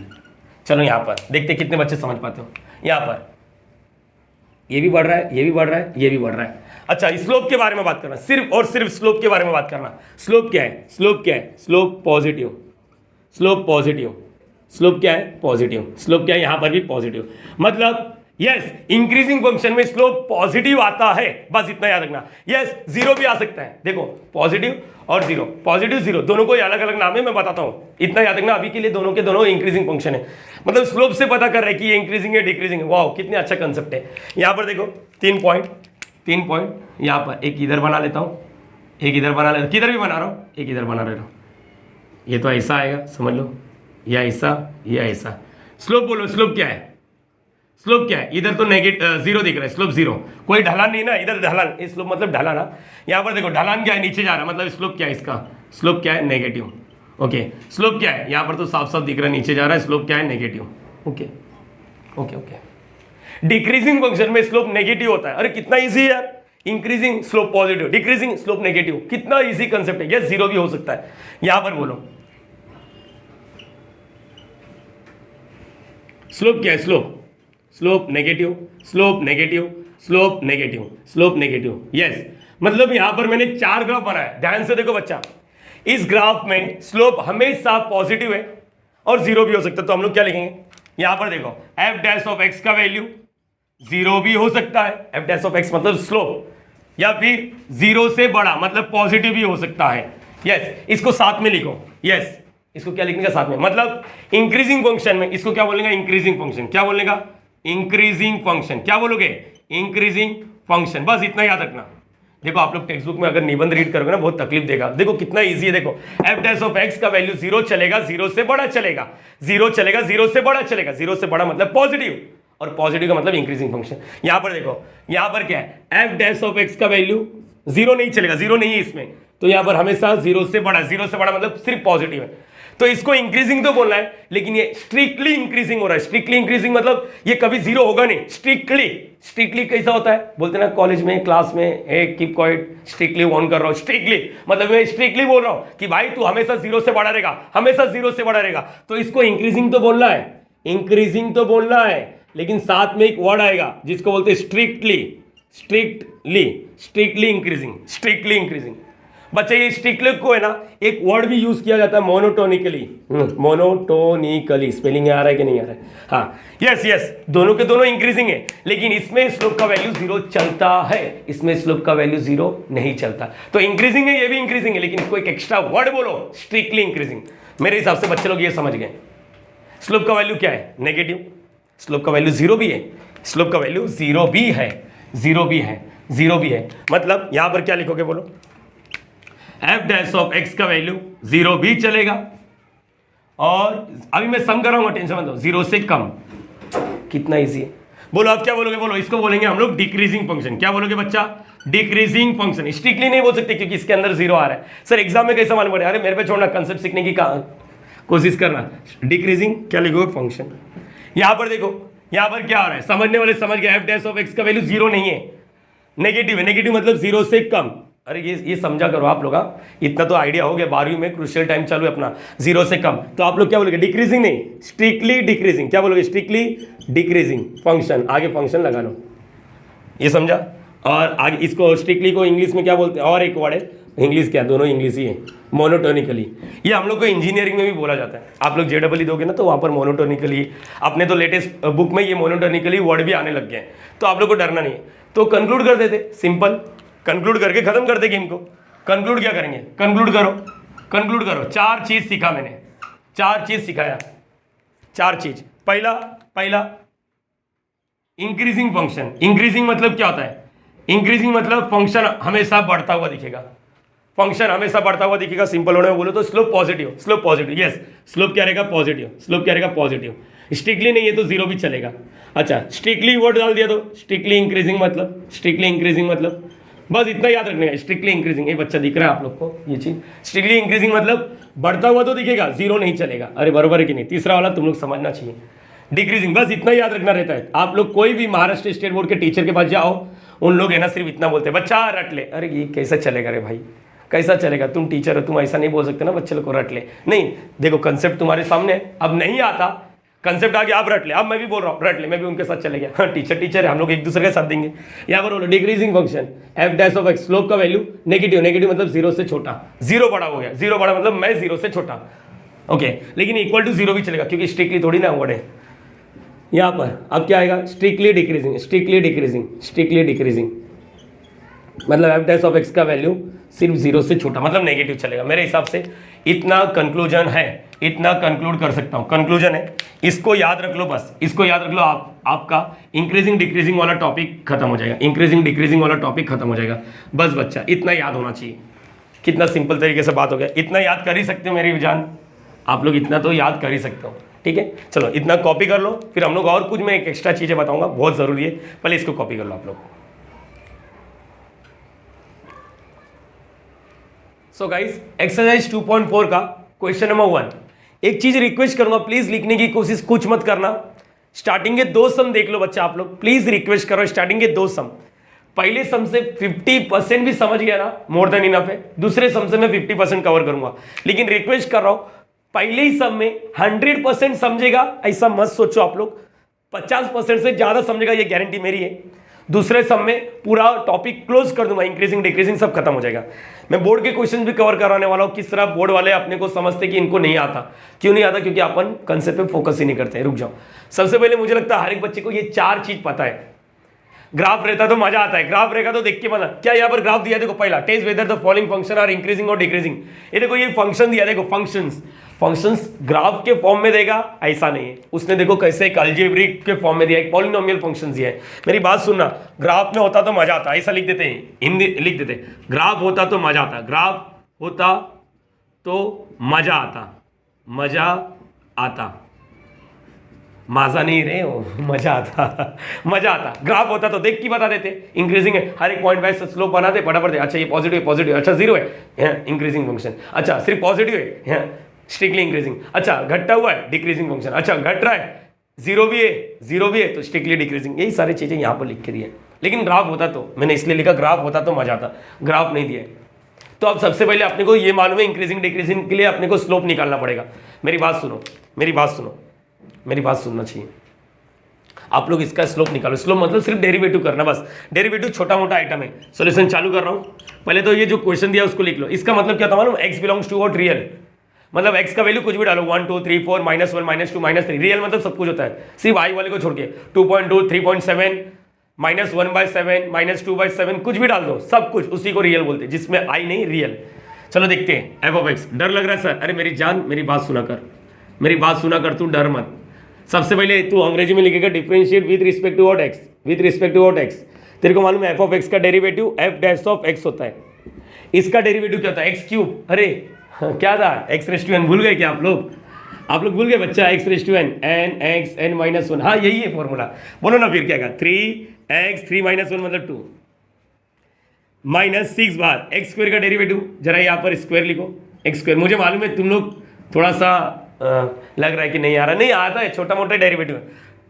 चलो यहां पर देखते कितने बच्चे समझ पाते हो। यहां पर ये भी बढ़ रहा है, ये भी बढ़ रहा है, ये भी बढ़ रहा है। अच्छा, स्लोप के बारे में बात करना, सिर्फ और सिर्फ स्लोप के बारे में बात करना। स्लोप क्या है? स्लोप क्या है? Slope positive, slope positive, slope क्या है? पॉजिटिव, स्लोप क्या है? यहां पर भी पॉजिटिव, मतलब यस इंक्रीजिंग फंक्शन में स्लोप पॉजिटिव आता है, बस इतना याद रखना। यस जीरो भी आ सकता है, देखो पॉजिटिव और जीरो, पॉजिटिव जीरो दोनों को अलग अलग नाम है, मैं बताता हूं, इतना याद रखना। अभी के लिए दोनों के दोनों इंक्रीजिंग फंक्शन है, मतलब स्लोप से पता कर रहे हैं कि ये इंक्रीजिंग है डिक्रीजिंग है। वाह कितने अच्छा कंसेप्ट है। यहां पर देखो 3 पॉइंट, 3 पॉइंट, यहां पर एक इधर बना लेता हूं, एक इधर बना लेता हूं, किधर भी बना रहा हूं, एक इधर बना ले रहा हूं। ये तो ऐसा आएगा समझ लो, या ऐसा या ऐसा। स्लोप बोलो, स्लोप क्या है? स्लोप क्या है? इधर तो नेगेटिव जीरो दिख रहा है, स्लोप जीरो, कोई ढलान नहीं ना, इधर ढलान, स्लोप मतलब ढलान ना। यहाँ पर देखो ढलान क्या है? नीचे जा रहा है, मतलब स्लोप क्या है इसका? स्लोप क्या है? नेगेटिव। ओके, स्लोप क्या है? यहाँ पर तो साफ साफ दिख रहा है नीचे जा रहा है, स्लोप क्या है? Negative. Okay okay okay. Decreasing function में स्लोप नेगेटिव होता है। अरे कितना ईजी है यार, increasing slope positive, decreasing slope negative, कितना ईजी कंसेप्ट है। यस जीरो भी हो सकता है। यहां पर बोलो स्लोप क्या है? Slope, slope negative, slope negative, slope negative, slope negative. Yes, मतलब यहां पर मैंने 4 ग्राफ बनाया, ध्यान से देखो बच्चा। इस ग्राफ में स्लोप हमेशा पॉजिटिव है और जीरो भी हो सकता है, तो हम लोग क्या लिखेंगे? यहां पर देखो एफ डैश ऑफ एक्स का वैल्यू जीरो भी हो सकता है, एफ डैश ऑफ एक्स मतलब स्लोप, या फिर जीरो से बड़ा मतलब पॉजिटिव भी हो सकता है। यस, इसको साथ में लिखो। यस, इसको क्या लिखने का साथ में, मतलब इंक्रीजिंग फंक्शन में इसको क्या बोलेगा? Increasing function. क्या बोलेगा? Increasing function. क्या बोलोगे? Increasing function. बस इतना याद रखना। देखो आप लोग टेक्स्ट बुक में अगर निबंध रीड करोगे ना बहुत तकलीफ देगा। देखो कितना इजी है, देखो एफ डैश ऑफ एक्स का वैल्यू जीरो चलेगा, जीरो से बड़ा चलेगा, जीरो चलेगा, जीरो से बड़ा चलेगा, जीरो से बड़ा मतलब पॉजिटिव, और पॉजिटिव का मतलब इंक्रीजिंग फंक्शन। यहां पर देखो, यहां पर क्या है? एफ डैश ऑफ एक्स का वैल्यू जीरो नहीं चलेगा, जीरो नहीं है इसमें, तो यहां पर हमेशा जीरो से बड़ा, जीरो से बड़ा मतलब सिर्फ पॉजिटिव है, तो इसको इंक्रीजिंग तो बोलना है, लेकिन ये स्ट्रिक्टली इंक्रीजिंग हो रहा है। स्ट्रिक्टली इंक्रीजिंग मतलब ये कभी जीरो होगा नहीं। स्ट्रिक्टली, स्ट्रिक्टली कैसा होता है? बोलते ना कॉलेज में क्लास में, एक कीप क्वाइट, स्ट्रिक्टली ऑन कर रहा हूं। स्ट्रिक्टली मतलब मैं स्ट्रिक्टली बोल रहा हूं कि भाई तू हमेशा जीरो से बड़ा रहेगा, हमेशा जीरो से बड़ा रहेगा, तो इसको इंक्रीजिंग तो बोलना है, इंक्रीजिंग तो बोलना है, लेकिन साथ में एक वर्ड आएगा जिसको बोलते हैं strictly, strictly, strictly increasing, strictly increasing. बच्चे ये स्ट्रिक्टली को है ना एक वर्ड भी यूज किया जाता है मोनोटोनिकली, मोनोटोनिकली, स्पेलिंग आ रहा है कि नहीं आ रहा है? हाँ, यस यस, दोनों के दोनों इंक्रीजिंग है, लेकिन इसमें स्लोप का वैल्यू जीरो चलता है, इसमें स्लोप का वैल्यू जीरो नहीं चलता। तो इंक्रीजिंग है, ये भी इंक्रीजिंग है, लेकिन इसको एक एक्स्ट्रा वर्ड बोलो, स्ट्रिक्टली इंक्रीजिंग। मेरे हिसाब से बच्चे लोग ये समझ गए। स्लोप का वैल्यू क्या है? नेगेटिव। स्लोप का वैल्यू जीरो भी है, स्लोप का वैल्यू जीरो भी है, जीरो भी है, जीरो भी है, मतलब यहां पर क्या लिखोगे बोलो, एफ डैश ऑफ एक्स का वैल्यू जीरो भी चलेगा, और अभी मैं सम कर रहा हूँ, टेंशन मत लो, जीरो से कम। कितना इजी है, बोलो आप क्या बोलोगे, बोलो इसको बोलेंगे हम लोग डिक्रीजिंग फंक्शन। क्या बोलोगे बच्चा, डिक्रीजिंग फंक्शन। स्ट्रिक्टली नहीं बोल सकते क्योंकि इसके अंदर जीरो आ रहा है। सर एग्जाम में कैसे मालूम पड़े, अरे मेरे पे छोड़ना, कंसेप्ट सीखने की कोशिश करना। डिक्रीजिंग क्या लिखोगे, फंक्शन। यहां पर देखो, यहां पर क्या आ रहा है, समझने वाले समझ गए, एफ डैश ऑफ एक्स का वैल्यू जीरो नहीं है, नेगेटिव है। नेगेटिव मतलब जीरो से कम। अरे ये समझा करो आप लोग, इतना तो आइडिया हो गया, 12वीं में क्रूशियल टाइम चालू है अपना, जीरो से कम। तो आप लोग क्या बोलोगे, डिक्रीजिंग नहीं, स्ट्रिक्टली डिक्रीजिंग। क्या बोलोगे, स्ट्रिक्टली डिक्रीजिंग फंक्शन, आगे फंक्शन लगा लो, ये समझा। और आगे इसको स्ट्रिक्टली को इंग्लिश में क्या बोलते हैं, और एक वर्ड है इंग्लिश, क्या दोनों इंग्लिश ही है, मोनोटोनिकली। ये हम लोग को इंजीनियरिंग में भी बोला जाता है। आप लोग जेडबल दोगे ना तो वहाँ पर मोनोटोनिकली, अपने तो लेटेस्ट बुक में ये मोनोटोनिकली वर्ड भी आने लग गए हैं, तो आप लोग को डरना नहीं है। तो कंक्लूड कर देते, सिंपल कंक्लूड करके खत्म कर दे गेम को। कंक्लूड क्या करेंगे, कंक्लूड करो, कंक्लूड करो। 4 चीज सीखा मैंने, 4 चीज सिखाया, 4 चीज। पहला इंक्रीजिंग फंक्शन। इंक्रीजिंग मतलब क्या होता है, इंक्रीजिंग मतलब फंक्शन हमेशा बढ़ता हुआ दिखेगा, फंक्शन हमेशा बढ़ता हुआ दिखेगा। सिंपल होने में बोलो तो slope positive, slope positive, yes slope क्या रहेगा, पॉजिटिव, स्लोप क्या रहेगा, पॉजिटिव। स्ट्रिक्टली नहीं है तो जीरो भी चलेगा। अच्छा स्ट्रिक्टली वर्ड डाल दिया तो स्ट्रिक्टली इंक्रीजिंग मतलब, स्ट्रिक्टली इंक्रीजिंग मतलब बस इतना याद रखने का, स्ट्रिक्टली इंक्रीजिंग। ये बच्चा दिख रहा है आप लोग को ये चीज, स्ट्रिक्टली इंक्रीजिंग मतलब बढ़ता हुआ तो दिखेगा, जीरो नहीं चलेगा। अरे बरोबर है कि नहीं, तीसरा वाला तुम लोग समझना चाहिए, डिक्रीजिंग बस इतना याद रखना रहता है। आप लोग कोई भी महाराष्ट्र स्टेट बोर्ड के टीचर के पास जाओ, उन लोग है ना सिर्फ इतना बोलते हैं, बच्चा रट ले। अरे ये कैसा चलेगा रे भाई, कैसा चलेगा, तुम टीचर हो, तुम ऐसा नहीं बोल सकते ना बच्चे को रट ले। नहीं देखो कंसेप्ट तुम्हारे सामने है, अब नहीं आता कंसेप्ट आ गया, आप रट ले। अब मैं भी बोल रहा हूँ रट ले, मैं भी उनके साथ चले गया। हाँ टीचर है, हम लोग एक दूसरे के साथ देंगे। यहाँ पर बोलो decreasing function, F dash of x, slope का वैल्यू नेगेटिव, नेगेटिव मतलब जीरो से छोटा, जीरो बड़ा हो गया, जीरो बड़ा मतलब मैं जीरो से छोटा, ओके। लेकिन इक्वल टू जीरो भी चलेगा क्योंकि स्ट्रिक्टली थोड़ी ना वर्ड है यहाँ पर। अब क्या आएगा, strictly decreasing, strictly decreasing, strictly decreasing मतलब एफ डैश ऑफ एक्स का वैल्यू सिर्फ जीरो से छोटा मतलब नेगेटिव चलेगा। मेरे हिसाब से इतना कंक्लूजन है, इतना कंक्लूड कर सकता हूं, कंक्लूजन है, इसको याद रख लो, बस इसको याद रख लो। आपका इंक्रीजिंग डिक्रीजिंग वाला टॉपिक खत्म हो जाएगा, इंक्रीजिंग डिक्रीजिंग वाला टॉपिक खत्म हो जाएगा। बस बच्चा इतना याद होना चाहिए। कितना सिंपल तरीके से बात हो गया, इतना याद कर ही सकते हो मेरी जान, आप लोग इतना तो याद कर ही सकते हो, ठीक है। चलो इतना कॉपी कर लो, फिर हम लोग और कुछ मैं एक एक्स्ट्रा चीजें बताऊंगा, बहुत जरूरी है, पहले इसको कॉपी कर लो आप लोग। सो गाइस एक्सरसाइज 2.4 का क्वेश्चन नंबर 1, एक चीज रिक्वेस्ट करूंगा, प्लीज लिखने की कोशिश कुछ मत करना। स्टार्टिंग के 2 सम देख लो बच्चा, आप लोग प्लीज रिक्वेस्ट करो, स्टार्टिंग के 2 सम। पहले सम से 50% भी समझ गया ना, मोर देन इनफ है। दूसरे सम से मैं 50% कवर करूंगा, लेकिन रिक्वेस्ट कर रहा हूं पहले ही सम में 100% समझेगा ऐसा मत सोचो आप लोग, 50% से ज्यादा समझेगा ये गारंटी मेरी है। दूसरे सम में पूरा टॉपिक क्लोज कर दूंगा, इंक्रीजिंग डिक्रीजिंग सब खत्म हो जाएगा। मैं बोर्ड के क्वेश्चन भी कवर कराने वाला हूं, किस तरह बोर्ड वाले अपने को समझते कि इनको नहीं आता। क्यों नहीं आता, क्योंकि अपन कंसेप्ट पे फोकस ही नहीं करते हैं। रुक जाओ, सबसे पहले मुझे लगता है हर एक बच्चे को ये 4 चीज पता है। ग्राफ रहता तो मजा आता है, ग्राफ रहेगा तो देख के बना। क्या यहाँ पर ग्राफ दिया देखो, पहला test whether the following function are increasing और डिक्रीजिंग। ये देखो ये फंक्शन दिया, देखो फंक्शंस, फंक्शंस ग्राफ के फॉर्म में देगा ऐसा नहीं है, उसने देखो कैसे एक अलजेब्रिक के फॉर्म में दिया, एक पॉलिनोमियल फंक्शन दिया है। मेरी बात सुनना, ग्राफ में होता तो मजा आता, ऐसा लिख देते हैं, हिंदी लिख देते, ग्राफ होता तो मजा आता, ग्राफ होता तो मजा आता, मजा आता, मजा नहीं रहे हो, मजा आता, मजा आता। ग्राफ होता तो देख के बता देते, इंक्रीजिंग है, हर एक पॉइंट वाइज स्लोप बनाते, फटाफट। अच्छा ये पॉजिटिव है, पॉजिटिव, अच्छा जीरो है, इंक्रीजिंग फंक्शन। अच्छा सिर्फ पॉजिटिव है, स्ट्रिक्टली इंक्रीजिंग। अच्छा घटता हुआ है, डिक्रीजिंग फंक्शन। अच्छा घट रहा है, जीरो भी है तो स्ट्रिक्टली डिक्रीजिंग। यही सारी चीजें यहाँ पर लिख के दिए, लेकिन ग्राफ होता तो, मैंने इसलिए लिखा ग्राफ होता तो मजा आता, ग्राफ नहीं दिया। तो अब सबसे पहले अपने को ये मालूम है इंक्रीजिंग डिक्रीजिंग के लिए अपने को स्लोप निकालना पड़ेगा। मेरी बात सुनो, मेरी बात सुनो, मेरी बात सुनना चाहिए। आप लोग इसका स्लोप निकालो, स्लोप मतलब सिर्फ डेरिवेटिव करना, बस डेरिवेटिव छोटा मोटा आइटम है। सॉल्यूशन चालू कर रहा हूं, पहले तो ये जो क्वेश्चन दिया उसको लिख लो। इसका मतलब क्या था मालूम, x belongs to what, real, मतलब एक्स का वैल्यू कुछ भी डालो, 1 2 3 4 -1 -2 -3, रियल मतलब सब कुछ होता है, सिर्फ आई वाले को छोड़ के 2.2 3.7 -1/7 -2/7 कुछ भी डाल दो, सब कुछ उसी को रियल बोलते हैं, जिसमें आई नहीं रियल। चलो देखते हैं एफ ऑफ एक्स। डर लग रहा है सर, अरे मेरी जान मेरी बात सुना कर, मेरी बात सुना कर, तू डर मत। सबसे पहले तू अंग्रेजी में लिखेगा differentiate with respect to what x, with respect to what x. तेरे को मालूम है एफ ऑफ एक्स का derivative f dash of x होता है, इसका डेरिवेटिव क्या होता है एक्स क्यूब। अरे क्या था एक्स रेस टू एन, भूल गए क्या आप लोग भूल गए बच्चा, x raise to n n x n minus one, हाँ यही है फॉर्मूला। बोलो ना फिर क्या का 3x 3 - 1 मतलब 2 माइनस 6 बार एक्स स्क्वायर का डेरिवेटिव, जरा यहाँ पर स्क्वायर लिखो एक्स स्क्वायर। मुझे मालूम है तुम लोग थोड़ा सा लग रहा है कि नहीं आ रहा, नहीं आता है, छोटा मोटा डेरिवेटिव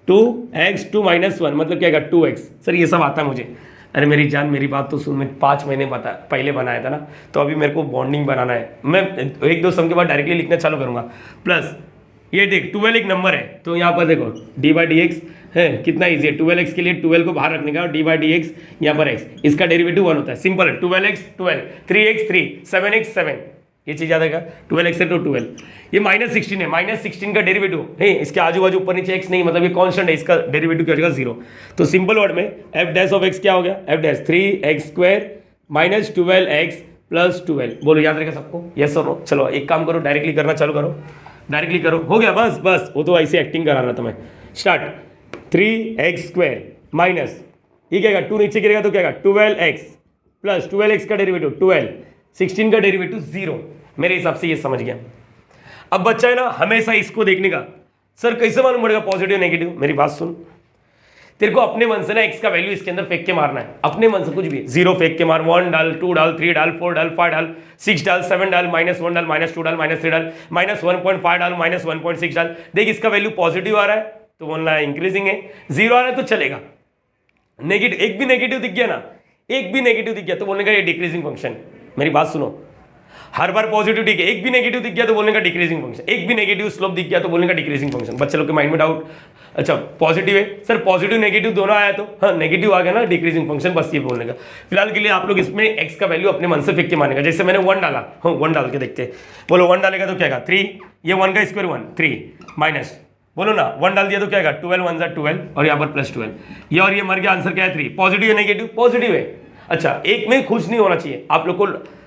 2x 2 - 1 मतलब क्या 2x। सर ये सब आता है मुझे। अरे मेरी जान मेरी बात तो सुन, मैं 5 महीने पहले बनाया था ना, तो अभी मेरे को बॉन्डिंग बनाना है, मैं 1-2 सम के बाद डायरेक्टली लिखना चालू करूँगा। प्लस ये देख 12 एक नंबर है, तो यहाँ पर देखो d/dx है, कितना ईजी है। 12x के लिए 12 को बाहर रखने का, और d/dx यहाँ पर x, इसका डेरिवेटिव 1 होता है, सिंपल है। 12x 12, 3x 3, 7x 7, ये चीज़ याद है। 12x है तो 12, ये -16 है, -16 का डेरिवेटिव है, इसके आजू बाजू ऊपर नीचे x नहीं, मतलब ये कांस्टेंट है, इसका डेरिवेटिव क्या हो जाएगा 0। तो सिंपल वर्ड में f डैश ऑफ x क्या हो गया, f डैश 3x² - 12x + 12। बोलो याद रहेगा सबको, यस और नो। चलो एक काम करो, डायरेक्टली करना चालू करो, डायरेक्टली करो, हो गया बस वो तो ऐसे एक्टिंग करा रहा था मैं। स्टार्ट 3x² माइनस ये क्या 2 नीचे गिरेगा तो क्या 12x + 12x का डेरिवेटिव 12, 16 का डेरिवेटिव 0। मेरे हिसाब से ये समझ गया। अब बच्चा है ना हमेशा इसको देखने का, सर कैसे मालूम पड़ेगा पॉजिटिव नेगेटिव। मेरी बात सुन, तेरे को अपने मन से ना x का वैल्यू इसके अंदर फेंक के मारना है, अपने मन से कुछ भी 0 फेंक के मार, 1 डाल, 2 डाल, 3 डाल, 4 डाल, 5 डाल, 6 डाल, 7 डाल, -1 डाल, -2 डाल, -3 डाल, -1.5 डाल, -1.6 डाल। देख इसका वैल्यू पॉजिटिव आ रहा है तो बोलना है इंक्रीजिंग है, 0 आ रहा है तो चलेगा। नेगेटिव, एक भी नेगेटिव दिख गया ना, एक भी नेगेटिव दिख गया तो बोलने का ये डिक्रीजिंग फंक्शन। मेरी बात सुनो, हर बार पॉजिटिव दिख गया, एक भी नेगेटिव दिख गया तो बोलने का डिक्रीजिंग फंक्शन, एक भी नेगेटिव स्लोप दिख गया तो बोलने का डिक्रीजिंग फंक्शन। बच्चे लोग के माइंड में डाउट, अच्छा पॉजिटिव है सर, पॉजिटिव नेगेटिव दोनों आया तो हाँ नेगेटिव आ गया ना, डिक्रीजिंग फंक्शन, बस ये बोलने का। फिलहाल के लिए आप लोग इसमें एक्स का वैल्यू अपने मन से फेंक के मानेगा। जैसे मैंने 1 डाला, हाँ 1 डाल के देखते हैं, बोलो 1 डालेगा तो क्या 3, ये 1 का स्क्वायर 1 3 माइनस, बोलो ना 1 डाल दिया तो क्या 12 1 = 12 और यहाँ पर +12, ये और ये मर गया, आंसर क्या है 3। पॉजिटिव है नेगेटिव, पॉजिटिव है। अच्छा एक में खुश नहीं होना चाहिए, आप लोग को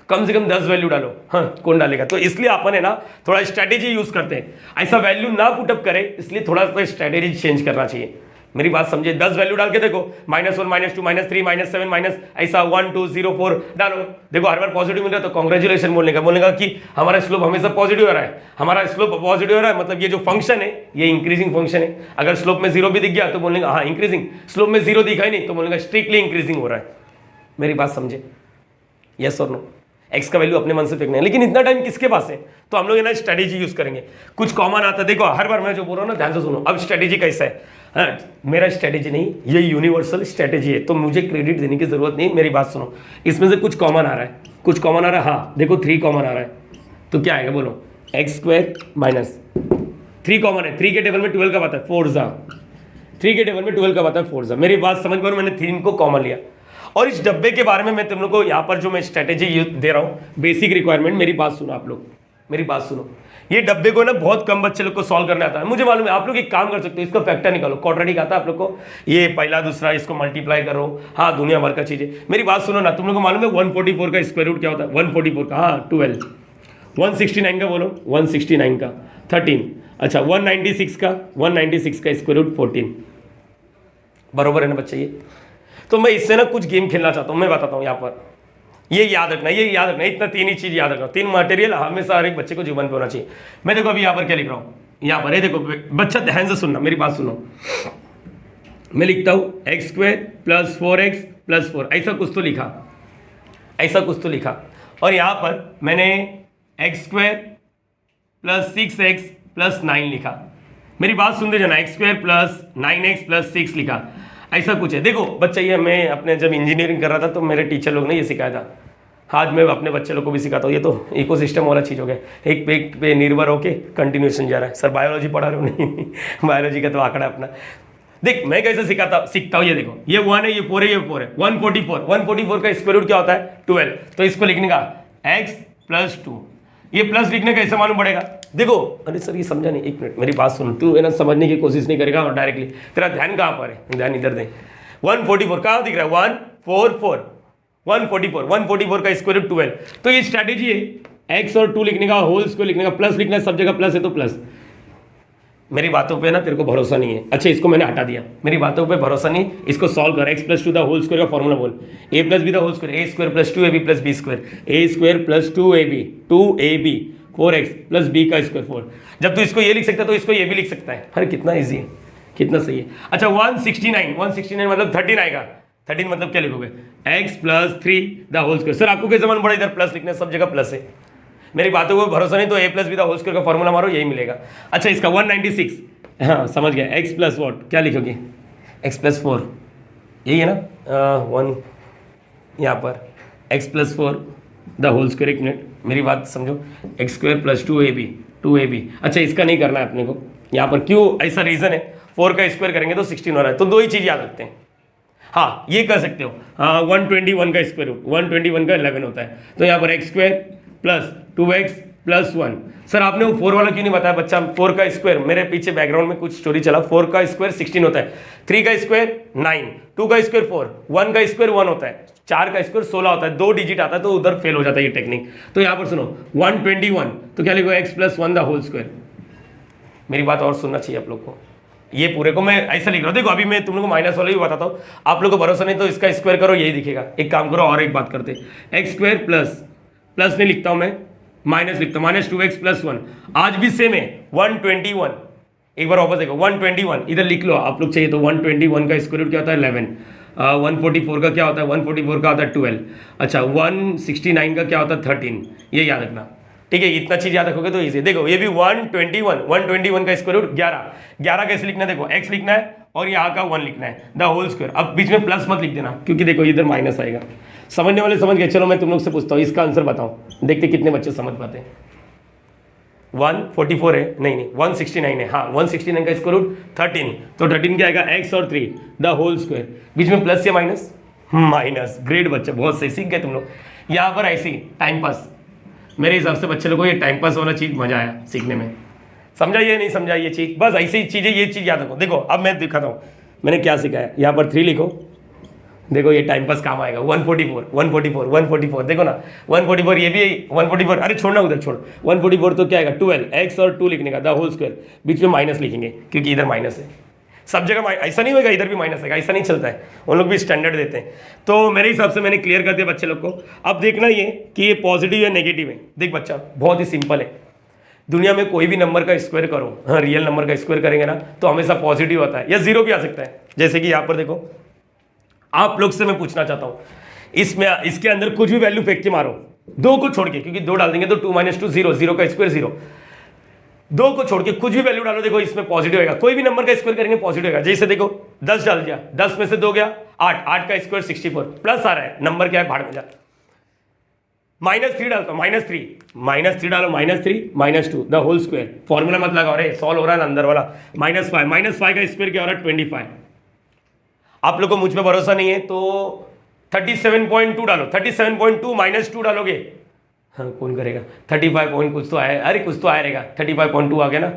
कम से कम 10 वैल्यू डालो, हाँ कौन डालेगा। तो इसलिए अपन है ना थोड़ा स्ट्रैटेजी यूज करते हैं, ऐसा वैल्यू ना पुटअप करे, इसलिए थोड़ा सा स्ट्रैटेजी चेंज करना चाहिए। मेरी बात समझे, 10 वैल्यू डाल के देखो, -1 -2 -3 -7 माइनस ऐसा 1 2 0 4 डालो, देखो हर बार पॉजिटिव मिल रहा है तो कॉन्ग्रेचुलेशन बोलने का कि हमारा स्लोप हमेशा पॉजिटिव हो रहा है, हमारा स्लोप पॉजिटिव हो रहा है, मतलब ये जो फंक्शन है ये इंक्रीजिंग फंक्शन है। अगर स्लोप में 0 भी दिख गया तो बोलने का हाँ इंक्रीजिंग, स्लोप में 0 दिखा ही नहीं तो बोलने का स्ट्रिक्टली इंक्रीजिंग हो रहा है। मेरी बात समझे, यस और नो। एक्स का वैल्यू अपने मन से फेंकना है, लेकिन इतना टाइम किसके पास है, तो हम लोग ना स्ट्रेटेजी यूज करेंगे। कुछ कॉमन आता है, देखो हर बार मैं जो बोल रहा हूँ ना ध्यान से सुनो। अब स्ट्रेटेजी कैसा है, हाँ मेरा स्ट्रेटेजी नहीं, ये यूनिवर्सल स्ट्रेटेजी है, तो मुझे क्रेडिट देने की जरूरत नहीं। मेरी बात सुनो, इसमें से कुछ कॉमन आ रहा है, कुछ कॉमन आ रहा है, हाँ देखो 3 कॉमन आ रहा है, तो क्या आएगा बोलो x² माइनस 3 कॉमन है, 3 के टेबल में 12 का आता है 4 3 के टेबल में 12 का आता है 4 मेरी बात समझ पाओ, मैंने 3 को कॉमन लिया। और इस डब्बे के बारे में मैं तुम लोग को यहाँ पर जो मैं स्ट्रेटेजी दे रहा हूँ, बेसिक रिक्वायरमेंट, मेरी बात सुनो आप लोग, मेरी बात सुनो। ये डब्बे को ना बहुत कम बच्चे लोग को सॉल्व करने आता है, मुझे मालूम है। आप लोग एक काम कर सकते हो, इसका फैक्टर निकालो, क्वाड्रेटिक आता है आप लोग को, ये पहला दूसरा इसको मल्टीप्लाई करो, हाँ दुनिया भर का चीज़ें। मेरी बात सुनो ना, तुम लोग को मालूम है 144 का स्क्वायर रूट क्या होता है, 144 का हाँ 12, 169 का बोलो 169 का 13, अच्छा 196 का स्क्वायर रूट 14, बरोबर है ना बच्चे। ये तो मैं इससे ना कुछ गेम खेलना चाहता हूँ, मैं बताता हूँ यहाँ पर, ये याद रखना, इतना 3 ही चीज़ याद रखना, 3 मटेरियल हमेशा हर एक बच्चे को जीवन पे होना चाहिए। मैं देखो अभी यहाँ पर क्या लिख रहा हूँ, यहाँ पर देखो बच्चा ध्यान से सुनना, मेरी बात सुनो। मैं लिखता हूँ x² + 4x + 4, ऐसा कुछ तो लिखा, और यहाँ पर मैंने x² + 6x + 9 लिखा। मेरी बात सुनते जाना, x² + 9x + 6 लिखा, ऐसा कुछ है। देखो बच्चा, ये मैं अपने जब इंजीनियरिंग कर रहा था तो मेरे टीचर लोग ने ये सिखाया था, आज मैं अपने बच्चे लोग को भी सिखाता हूँ। ये तो इकोसिस्टम वाला चीज़ हो गया, एक पे निर्भर होके कंटिन्यूएशन जा रहा है। सर बायोलॉजी पढ़ा रहे हो? नहीं बायोलॉजी का तो आंकड़ा अपना। देख मैं कैसे सीखता हूँ, ये देखो ये 1 है, ये 4 है, ये 4 है, 144 का स्क्वायर रूट क्या होता है 12, तो इसको लिखने का x + 2, ये प्लस लिखने का ऐसे मालूम पड़ेगा। देखो अरे सर ये समझा नहीं, एक मिनट मेरी बात सुन, तू है ना समझने की कोशिश नहीं करेगा और डायरेक्टली तेरा ध्यान कहाँ पर है, ध्यान इधर दे। 144 कहाँ दिख रहा है, 144 144 का स्क्वायर रूट 12, तो ये स्ट्रैटेजी है, x और 2 लिखने का, होल स्क्वायर लिखने का, प्लस लिखना है, सब जगह प्लस है तो प्लस। मेरी बातों पे ना तेरे को भरोसा नहीं है। अच्छा इसको मैंने हटा दिया, मेरी बातों पे भरोसा नहीं, इसको सॉल्व कर। X plus two the whole square का फॉर्मूला बोल, a plus b the whole square, a square plus two a b plus b square, a square plus two a b 4x plus b का square 4। जब तू इसको ये लिख सकता है तो इसको ये भी लिख सकता है। अरे कितना ईजी है, कितना सही है। अच्छा 169 मतलब 13 आएगा। 13 मतलब क्या लिखोगे, x plus 3 the whole square. Sir आपको कैसे मन पड़ा इधर प्लस लिखना है, सब जगह प्लस है। मेरी बातों को भरोसा नहीं तो a plus b the whole square का फॉर्मूला मारो, यही मिलेगा। अच्छा इसका 196, हाँ समझ गया, x प्लस वॉट क्या लिखोगे, x प्लस 4, यही है ना, 1 यहाँ पर x plus 4 the whole square. एक मिनट मेरी बात समझो, एक्स स्क्वायर प्लस 2ab। अच्छा इसका नहीं करना है अपने को यहाँ पर, क्यों ऐसा रीज़न है, 4 का स्क्वायर करेंगे तो 16 हो रहा है, तो दो ही चीज़ याद रखते हैं। हाँ ये कर सकते हो, हाँ 121 का स्क्वायर रूट 121 का 11 होता है, तो यहाँ पर x square plus 2x plus 1। Sir आपने वो 4 वाला क्यों नहीं बताया बच्चा, 4 का स्क्वायर, मेरे पीछे बैकग्राउंड में कुछ स्टोरी चला, 4 का स्क्वायर 16 होता है, 3 का स्क्वायर 9, 2 का स्क्वायर 4, 1 का स्क्वायर 1 होता है, 4 का स्क्वायर 16 होता है, 2 डिजिट आता है तो उधर फेल हो जाता है ये टेक्निक। तो यहाँ पर सुनो 121, तो क्या लिखो x plus 1 the whole square. मेरी बात और सुनना चाहिए आप लोग को, ये पूरे को मैं ऐसा लिख रहा हूँ। देखो अभी मैं तुम लोग को माइनस वाला भी बताता हूँ, आप लोग को भरोसा नहीं तो इसका स्क्वायर करो, यही दिखेगा। एक काम करो और एक बात करते, एक्स स्क्वायर प्लस नहीं लिखता हूँ मैं, माइनस लिखता हूँ, माइनस 2x प्लस 1। आज भी सेम है 121, एक बार वापस देखो 121 इधर लिख लो आप लोग चाहिए तो। 121 का स्क्वायर रूट क्या होता है 11, 144 का क्या होता है 144 का होता है 12। अच्छा 169 का क्या होता है 13, ये याद रखना, ठीक है। इतना चीज याद रखोगे तो इजी। देखो ये भी 121 का स्क्वायर रूट 11 कैसे लिखना है, देखो x लिखना है और यहाँ का 1 लिखना है द होल स्क्वायर। अब बीच में प्लस मत लिख देना क्योंकि देखो इधर माइनस आएगा। समझने वाले समझ गए। चलो मैं तुम लोग से पूछता हूँ, इसका आंसर बताओ, देखते कितने बच्चे समझ पाते हैं। 144 है, नहीं 169 है, हाँ 169 का स्क्वायर रूट 13, तो 13 क्या आएगा x और 3 द होल स्क्वायर, बीच में प्लस या माइनस। ग्रेट बच्चे, बहुत सही सीख गए तुम लोग। यहाँ पर ऐसी टाइम पास, मेरे हिसाब से बच्चे लोगों को ये टाइम पास वाला चीज़ मजा आया सीखने में। समझा ये नहीं समझा ये चीज़, बस ऐसी ही चीज़ें, ये चीज़ याद रखो। देखो अब मैं दिखाता हूँ मैंने क्या सिखाया, यहाँ पर 3 लिखो, देखो ये टाइम पास काम आएगा। 144 देखो ना 144, ये भी 144, अरे छोड़ना उधर छोड़, 144 तो क्या आएगा 12, x और 2 लिखने का द होल स्क्वायर, बीच में माइनस लिखेंगे क्योंकि इधर माइनस है। सब जगह ऐसा नहीं होगा, इधर भी माइनस है, ऐसा नहीं चलता है, उन लोग भी स्टैंडर्ड देते हैं। तो मेरे हिसाब से मैंने क्लियर कर दिया बच्चे लोग को। अब देखना ये कि ये पॉजिटिव या नेगेटिव है। देख बच्चा बहुत ही सिंपल है, दुनिया में कोई भी नंबर का स्क्वायर करो, हाँ रियल नंबर का स्क्वायर करेंगे ना तो हमेशा पॉजिटिव होता है या जीरो भी आ सकता है। जैसे कि यहाँ पर देखो, आप लोग से मैं पूछना चाहता हूँ, इसके अंदर कुछ भी वैल्यू फेंक के मारो, 2 को छोड़ के, क्योंकि 2 डाल देंगे तो 2 - 2 0, 0 का स्क्वायर 0, 2 को छोड़ के कुछ भी वैल्यू डालो, देखो इसमें पॉजिटिव होगा। कोई भी नंबर का स्क्वायर करेंगे पॉजिटिव होगा। जैसे देखो 10 डाल दिया, 10 में से 2 गया 8, 8 का स्क्वायर 64, प्लस आ रहा है, नंबर क्या है भाड़ में जा। -3 डालता हूँ, -3 डालो, -3 -2 द होल स्क्वायर। फॉर्मूला मत लगाओ, अरे सॉल्व हो रहा है ना अंदर वाला। -5 का स्क्वायर क्या हो रहा है 25। आप लोग को मुझ पे भरोसा नहीं है तो 37.2 डालो, 37.2 -2 डालोगे, हाँ कौन करेगा, 35 पॉइंट कुछ तो आया, अरे कुछ तो आया रहेगा, 35.2 आ गया ना।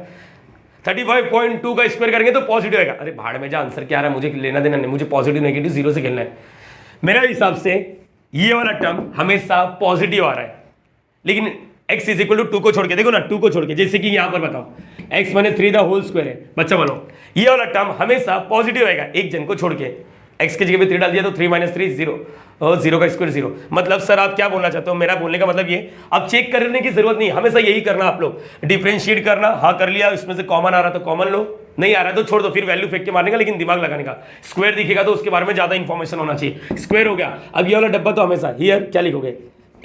35.2 का स्क्वायर करेंगे तो पॉजिटिव आएगा। अरे भाड़ में जा, आंसर क्या आ रहा है, मुझे लेना देना नहीं, मुझे पॉजिटिव नेगेटिव जीरो से खेलना है। मेरे हिसाब से ये वाला टर्म हमेशा पॉजिटिव आ रहा है, लेकिन x इज इक्वल टू 2 को छोड़ के, देखो ना 2 को छोड़ के, जैसे कि यहाँ पर बताओ x - 3 द होल स्क्वायर है, बच्चा बोलो ये वाला टर्म हमेशा पॉजिटिव आएगा, एक जन को छोड़ के। x की जगह पे 3 डाल दिया तो 3 - 3 0, और 0 का स्क्वायर 0। मतलब सर आप क्या बोलना चाहते हो, मेरा बोलने का मतलब ये, अब चेक करने की जरूरत नहीं, हमेशा यही करना आप लोग, डिफरेंशिएट करना। हाँ कर लिया, इसमें से कॉमन आ रहा तो कॉमन लो, नहीं आ रहा है तो छोड़ दो, फिर वैल्यू फेंक के मारने का, लेकिन दिमाग लगाने का। स्क्वायर दिखेगा तो उसके बारे में ज्यादा इंफॉर्मेशन होना चाहिए। स्क्वायर हो गया, अब ये वाला डब्बा तो हमेशा हियर क्या लिखोगे,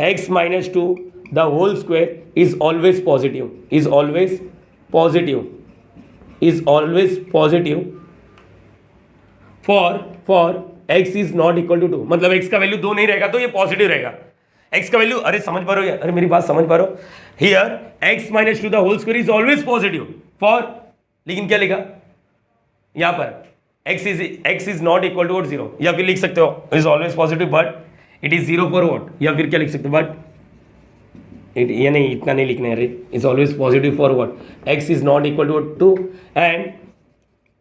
x - 2 the whole square is always positive, is always positive for x is not equal to 2। मतलब x का वैल्यू 2 नहीं रहेगा तो ये पॉजिटिव रहेगा। x का वैल्यू, अरे समझ पा रहे हो, अरे मेरी बात समझ पा रहे हो, here x - 2 the whole square is always positive for, लेकिन क्या लिखा यहां पर, x is not equal to 0, या फिर लिख सकते हो is always positive but it is 0 for what, या फिर क्या लिख सकते हो बट ये नहीं, इतना नहीं लिखना है, अरे is always positive for what, x is not equal to 2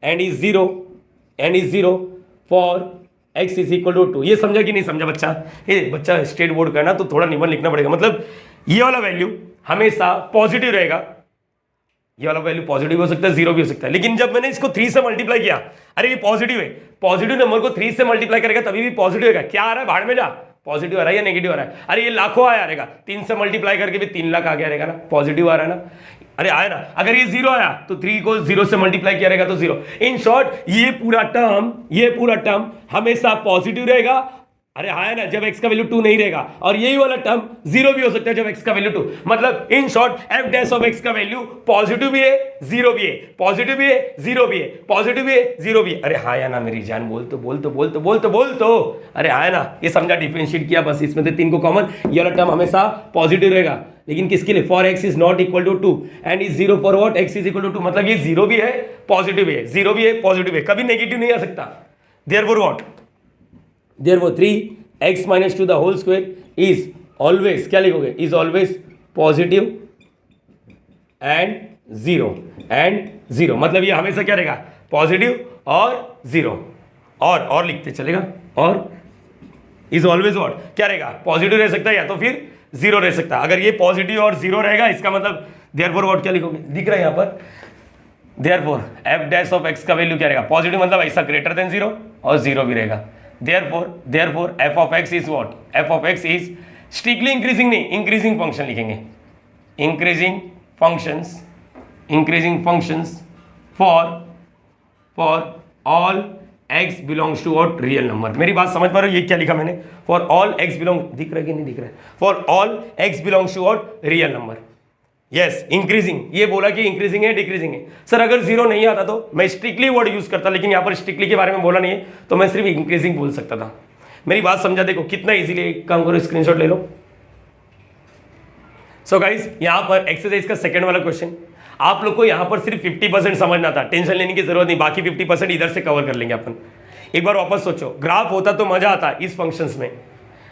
and is 0 for x is equal to 2। ये समझा कि नहीं समझा बच्चा? ये बच्चा स्टेट बोर्ड का ना तो थोड़ा निबंध लिखना पड़ेगा। मतलब ये वाला वैल्यू हमेशा पॉजिटिव रहेगा, ये वाला वैल्यू पॉजिटिव हो सकता है, जीरो भी हो सकता है। लेकिन जब मैंने इसको 3 से मल्टीप्लाई किया, अरे ये पॉजिटिव है, पॉजिटिव नंबर को 3 से मल्टीप्लाई करेगा तभी भी पॉजिटिव होगा। क्या आ रहा है, भाड़ में जा, पॉजिटिव आ रहा है या नेगेटिव आ रहा है? अरे ये लाखों आया रहेगा, 3 से मल्टीप्लाई करके भी 3 लाख आ गया रहेगा ना, पॉजिटिव आ रहा है ना। अरे आया ना। अगर ये जीरो आया तो 3 को 0 से मल्टीप्लाई किया रहेगा तो जीरो। इन शॉर्ट ये पूरा टर्म हमेशा पॉजिटिव रहेगा। अरे आया ना, जब x का वैल्यू 2 नहीं रहेगा। और यही वाला टर्म जीरो भी हो सकता है जब x का वैल्यू 2। मतलब in short F dash of x का वैल्यू पॉजिटिव भी है, जीरो भी है, पॉजिटिव भी है, जीरो भी है, पॉजिटिव भी है, जीरो भी है। अरे हाँ या ना मेरी जान, बोल तो। अरे आया ना, ये समझा, डिफरेंशिएट किया बस, इसमें से 3 को कॉमन, ये वाला टर्म हमेशा पॉजिटिव रहेगा। लेकिन किसके लिए? For x is not equal to 2 and is zero for what? x is equal to 2। मतलब ये जीरो भी है, पॉजिटिव भी है, जीरो भी है, पॉजिटिव है, कभी नेगेटिव नहीं आ सकता। Therefore what? Therefore 3x minus 2 the whole square is always, क्या लिखोगे? Is always positive and zero. मतलब ये हमेशा क्या रहेगा? पॉजिटिव और जीरो। और लिखते चलेगा, और इज ऑलवेज व्हाट? क्या रहेगा? पॉजिटिव रह सकता है या तो फिर जीरो रह सकता है। अगर ये पॉजिटिव और जीरो रहेगा, इसका मतलब देयरफॉर व्हाट क्या लिखोगे? दिख रहा है यहाँ पर, therefore F dash of x का वैल्यू क्या रहेगा? पॉजिटिव, मतलब ऐसा ग्रेटर देन जीरो, और जीरो भी रहेगा। Therefore f of x is what? F of x is strictly increasing, नहीं, increasing function लिखेंगे। increasing functions for all x belongs to what? real number। मेरी बात समझ पा रहे हो? ये क्या लिखा मैंने? for all x belong, दिख रहा है कि नहीं दिख रहा है? for all x belongs to what? real number। Yes, increasing. ये बोला कि इंक्रीजिंग है, डिक्रीजिंग है। सर अगर जीरो नहीं आता तो मैं स्ट्रिक्टली वर्ड यूज करता, लेकिन यहाँ पर स्ट्रिक्टली के बारे में बोला नहीं है, तो मैं सिर्फ इंक्रीजिंग बोल सकता था। मेरी बात समझा? देखो कितना इजीली, एक काम करो, स्क्रीनशॉट ले लो। सो गाइस, यहाँ पर एक्सरसाइज का सेकंड वाला क्वेश्चन, आप लोग को यहाँ पर सिर्फ 50% समझना था, टेंशन लेने की जरूरत नहीं, बाकी 50% इधर से कवर कर लेंगे अपन। एक बार वापस सोचो, ग्राफ होता तो मजा आता इस फंक्शंस में,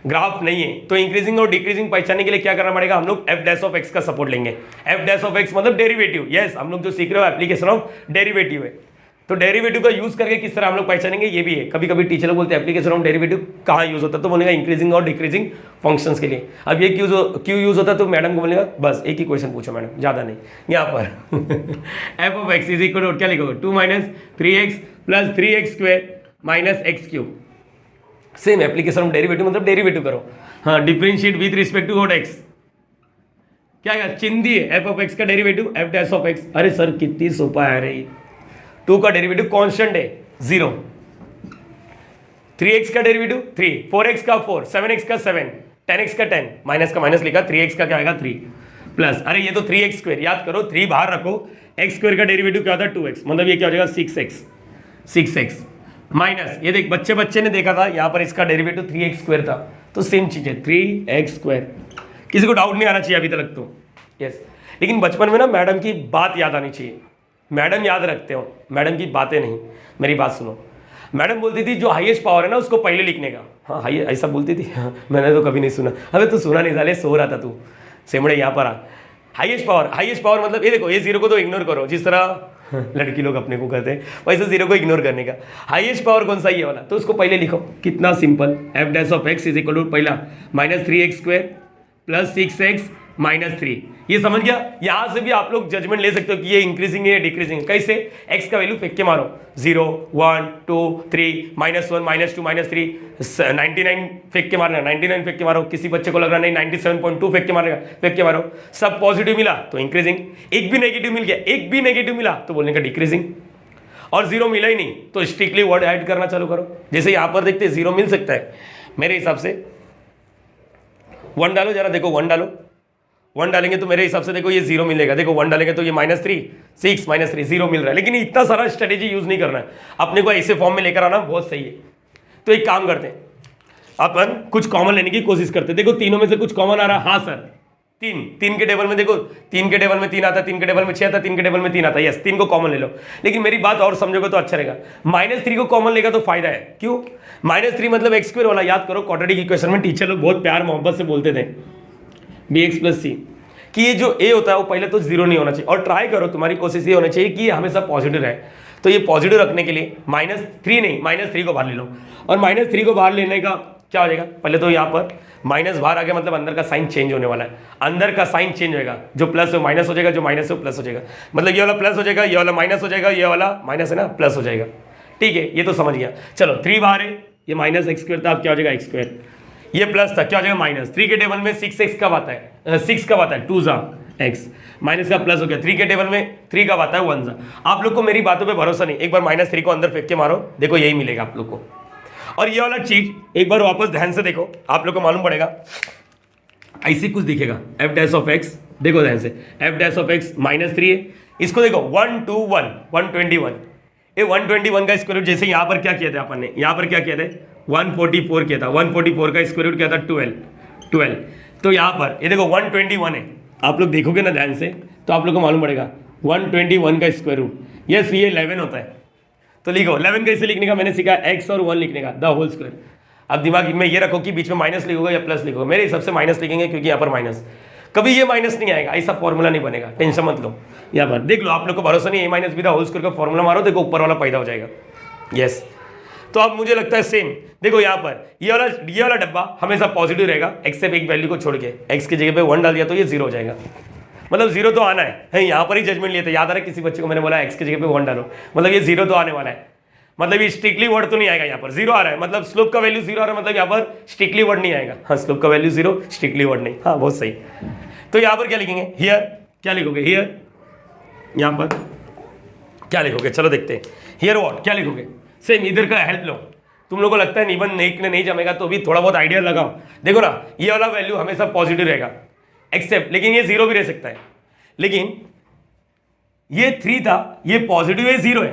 ग्राफ नहीं है तो इंक्रीजिंग और डिक्रीजिंग पहचानने के लिए क्या करना पड़ेगा? हम लोग एफ डैश ऑफ एक्स का सपोर्ट लेंगे। एफ डैश ऑफ एक्स मतलब डेरिवेटिव। यस, हम लोग जो सीख रहे हो एप्लीकेशन ऑफ डेरिवेटिव है, तो डेरिवेटिव का यूज करके किस तरह हम लोग पहचानेंगे, ये भी है। कभी कभी टीचर लोग बोलते हैं एप्लीकेशन ऑफ डेरिवेटिव कहाँ यूज होता है, तो बोलेगा इंक्रीजिंग और डिक्रीजिंग फंक्शंस के लिए। अब ये क्यों यूज होता है, तो मैडम को बोलेगा बस एक ही क्वेश्चन पूछो मैडम, ज्यादा नहीं। यहाँ पर f of x is equal to क्या लिखोगे? 2 minus 3x plus 3x square minus x cube. Same application of derivative मतलब डेरिवेटिव करो। हाँ, differentiate with respect to what? x। क्या है? चिंदी है एफ ऑफ एक्स का derivative f dash of x. अरे सर कितनी सोपा है रे। 2 का डेरिवेटिव कांस्टेंट है 0, 3x का डेरिवेटिव 3, 4x का 4, 7x का 7, 10x का 10, माइनस का माइनस लिखा, 3x का क्या आएगा 3 प्लस, अरे ये तो 3x स्क्वायर, याद करो 3 बाहर रखो, x स्क्वायर का डेरिवेटिव क्या होता है 2x, मतलब ये क्या हो जाएगा 6x माइनस, ये देख बच्चे ने देखा था यहाँ पर इसका डेरिवेटिव 3x स्क्वायर था, तो सेम चीज है 3x स्क्वायर। किसी को डाउट नहीं आना चाहिए अभी तक तो, यस। लेकिन बचपन में ना मैडम की बात याद आनी चाहिए, मैडम याद रखते हो, मैडम की बातें नहीं। मेरी बात सुनो, मैडम बोलती थी जो हाईएस्ट पावर है ना उसको पहले लिखने का। हाँ हाई ऐसा बोलती थी, हाँ, मैंने तो कभी नहीं सुना। अबे तू सुना नहीं साले, सो रहा था तू, सेमड़े यहाँ पर आ। हाईएस्ट पावर मतलब ये देखो, ये जीरो को तो इग्नोर करो, जिस तरह लड़की लोग अपने को कहते हैं वैसे जीरो को इग्नोर करने का। हाईएस्ट पावर कौन सा ये वाला, तो उसको पहले लिखो, कितना simple, f dash of x is equal to पहला minus 3x square plus 6x minus 3। ये समझ गया। यहां से भी आप लोग जजमेंट ले सकते हो कि ये इंक्रीजिंग है डिक्रीजिंग। कैसे? x का वैल्यू फेंक के मारो, 0 1 2 3 -1 -2 -3 99 फेंक के मारना, 99 फेंक के मारो। किसी बच्चे को लग रहा नहीं 97.2 फेंक के मारो, सब पॉजिटिव मिला तो इंक्रीजिंग, एक भी नेगेटिव मिल गया, एक भी नेगेटिव मिला तो बोलने का डिक्रीजिंग, और जीरो मिला ही नहीं तो स्ट्रिक्टली वर्ड ऐड करना चालू करो। जैसे यहाँ पर देखते जीरो मिल सकता है, मेरे हिसाब से 1 डालो, जरा देखो 1 डालो, 1 डालेंगे तो मेरे हिसाब से देखो ये 0 मिलेगा। देखो 1 डालेंगे तो ये -3 6 -3 0 मिल रहा है। लेकिन इतना सारा स्ट्रेटेजी यूज नहीं करना है, अपने को ऐसे फॉर्म में लेकर आना बहुत सही है। तो एक काम करते हैं, अपन कुछ कॉमन लेने की कोशिश करते हैं। देखो तीनों में से कुछ कॉमन आ रहा है, हाँ सर 3 के टेबल में देखो, 3 के टेबल में 3 आता, 3 के टेबल में 6 आता, 3 के टेबल में 3 आता, यस 3 को कॉमन ले लो। लेकिन मेरी बात और समझोगे तो अच्छा रहेगा, -3 को कॉमन लेगा तो फायदा है। क्यों? -3 मतलब x स्क्वायर वाला, याद करो क्वाड्रेटिक इक्वेशन में टीचर लोग बहुत प्यार मोहब्बत से बोलते थे bx + c, कि ये जो a होता है वो पहले तो 0 नहीं होना चाहिए, और ट्राई करो, तुम्हारी कोशिश ये होनी चाहिए कि ये हमेशा पॉजिटिव रहे। तो ये पॉजिटिव रखने के लिए -3 नहीं, -3 को बाहर ले लो, और -3 को बाहर लेने का क्या हो जाएगा, पहले तो यहाँ पर माइनस बाहर आ गया मतलब अंदर का साइन चेंज होने वाला है, अंदर का साइन चेंज होएगा, जो प्लस है माइनस हो जाएगा, जो माइनस है वो प्लस हो जाएगा, मतलब ये वाला प्लस हो जाएगा, ये वाला माइनस हो जाएगा, ये वाला माइनस है ना प्लस हो जाएगा। ठीक है, ये तो समझ गया। चलो 3 बाहर है, ये माइनस एक्स स्क्वायर था, अब क्या हो जाएगा एक्स स्क्वायर, ये प्लस था क्या हो जाएगा माइनस। 3 के टेबल में 6x कब आता है, 6 कब आता है 2 जा x, माइनस का प्लस हो गया। 3 के टेबल में 3 कब आता है 1 जा। आप लोग को मेरी बातों पे भरोसा नहीं, एक बार -3 को अंदर फेंक के मारो, देखो यही मिलेगा आप लोग को। और ये वाला चीज एक बार वापस ध्यान से देखो, आप लोग को मालूम पड़ेगा ऐसे कुछ दिखेगा f डैश ऑफ x, देखो ध्यान से f डैश ऑफ x -3 है, इसको देखो 1 2 1 121, ये 121 का स्क्वायर रूट, जैसे यहाँ पर क्या किया था अपन ने, यहाँ पर क्या किया था 144 किया था, 144 का स्क्वायर रूट क्या था 12, तो यहाँ पर ये देखो 121 है, आप लोग देखोगे ना ध्यान से तो आप लोग को मालूम पड़ेगा 121 का स्क्वायर रूट, यस ये 11 होता है। तो लिखो 11 कैसे लिखने का मैंने सीखा, x और 1 लिखने का, द होल स्क्वायर। अब दिमाग में ये रखो कि बीच में माइनस लिखोगे या प्लस लिखोगे, मेरे हिसाब से माइनस लिखेंगे क्योंकि यहाँ पर माइनस, कभी ये माइनस नहीं आएगा, ऐसा फॉर्मूला नहीं बनेगा, टेंशन मत लो। यहाँ पर देख लो, आप लोग को भरोसा नहीं, a minus b the whole square का फॉर्मूला मारो, देखो ऊपर वाला पैदा हो जाएगा। यस, तो अब मुझे लगता है सेम, देखो यहाँ पर ये वाला डब्बा हमेशा पॉजिटिव रहेगा एक्सेप्ट एक वैल्यू को छोड़ के, x की जगह पे 1 डाल दिया तो ये 0 हो जाएगा, मतलब 0 तो आना है, यहाँ पर ही जजमेंट लिए थे, याद आ रहा है किसी बच्चे को मैंने बोला x की जगह पे 1 डालो, मतलब ये 0 तो आने वाला है, मतलब ये स्ट्रिक्टली वर्ड तो नहीं आएगा, यहाँ पर 0 आ रहा है, मतलब स्लोप का वैल्यू 0 आ रहा है, मतलब यहाँ पर स्ट्रिक्टली वर्ड नहीं आएगा। हाँ, स्लोप का वैल्यू 0, स्ट्रिक्टली वर्ड नहीं, हाँ बहुत सही। तो यहाँ पर क्या लिखेंगे, हियर क्या लिखोगे, हियर यहाँ पर क्या लिखोगे, चलो देखते हैं, हियर व्हाट क्या लिखोगे, सेम इधर का हेल्प लो। तुम लोगों को लगता है निबंध नहीं जमेगा तो भी थोड़ा बहुत आइडिया लगाओ, देखो ना ये वाला वैल्यू हमेशा पॉजिटिव रहेगा एक्सेप्ट, लेकिन ये 0 भी रह सकता है, लेकिन ये 3 था, ये पॉजिटिव है 0 है,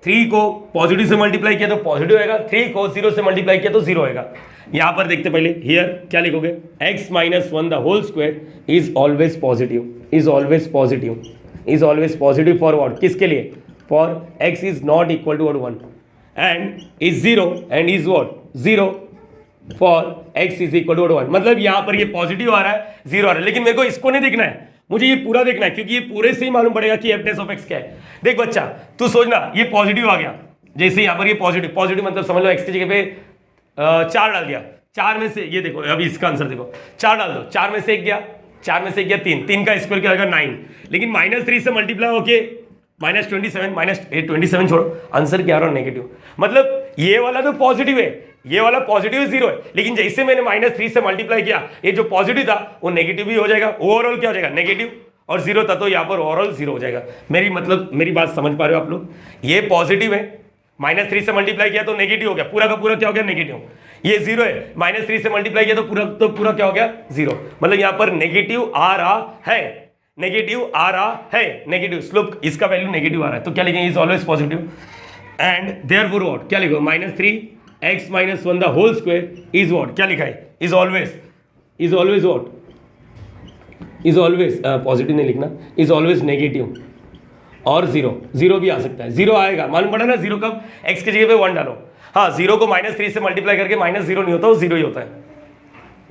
3 को पॉजिटिव से मल्टीप्लाई किया तो पॉजिटिव होगा, 3 को 0 से मल्टीप्लाई किया तो 0 होगा। यहां पर देखते पहले, हियर क्या लिखोगे, x - 1 the whole square is always positive, is always positive, is always positive for what, किसके लिए, for x is not equal to 1 and is 0 and is what 0 for x is equal to 1, मतलब यहां पर ये positive आ रहा है 0 आ रहा है, लेकिन मेरे को इसको नहीं देखना है, मुझे ये पूरा देखना है, क्योंकि ये पूरे से ही मालूम पड़ेगा कि f डैश ऑफ x क्या है। देख बच्चा तू सोचना, ये पॉजिटिव आ गया, जैसे यहाँ पर ये पॉजिटिव मतलब समझ लो x की जगह पे 4 डाल दिया, 4 में से ये देखो, अभी इसका आंसर देखो, 4 डाल दो, 4 में से 1 गया, 4 में से 1 गया 3, 3 का स्क्वायर क्या होगा 9, लेकिन -3 से मल्टीप्लाई होके -27 -27 छोड़ो, आंसर क्या आ रहा है नेगेटिव, मतलब ये वाला तो पॉजिटिव है, ये वाला पॉजिटिव 0 है, लेकिन जैसे मैंने -3 से मल्टीप्लाई किया, ये जो पॉजिटिव था वो नेगेटिव भी हो जाएगा, ओवरऑल क्या हो जाएगा नेगेटिव, और 0 था तो यहाँ पर ओवरऑल 0 हो जाएगा। मेरी बात समझ पा रहे हो आप लोग, ये पॉजिटिव है, -3 से मल्टीप्लाई किया तो नेगेटिव हो गया, पूरा का पूरा क्या हो गया नेगेटिव, ये 0 है, -3 से मल्टीप्लाई किया तो पूरा क्या हो गया 0, मतलब यहाँ पर नेगेटिव आ रहा है, नेगेटिव आ रहा है, नेगेटिव स्लोप इसका वैल्यू नेगेटिव आ रहा है, तो क्या लिखेंगे is always positive and therefore what क्या लिखो, -3x - 1 the whole square is what, क्या लिखा है is always what, is always positive नहीं लिखना, इज ऑलवेज नेगेटिव और 0 भी आ सकता है, 0 आएगा, मालूम पड़ा ना 0 कब, x की जगह पे 1 डालो, हाँ 0 को -3 से मल्टीप्लाई करके -0 नहीं होता, वो 0 ही होता है।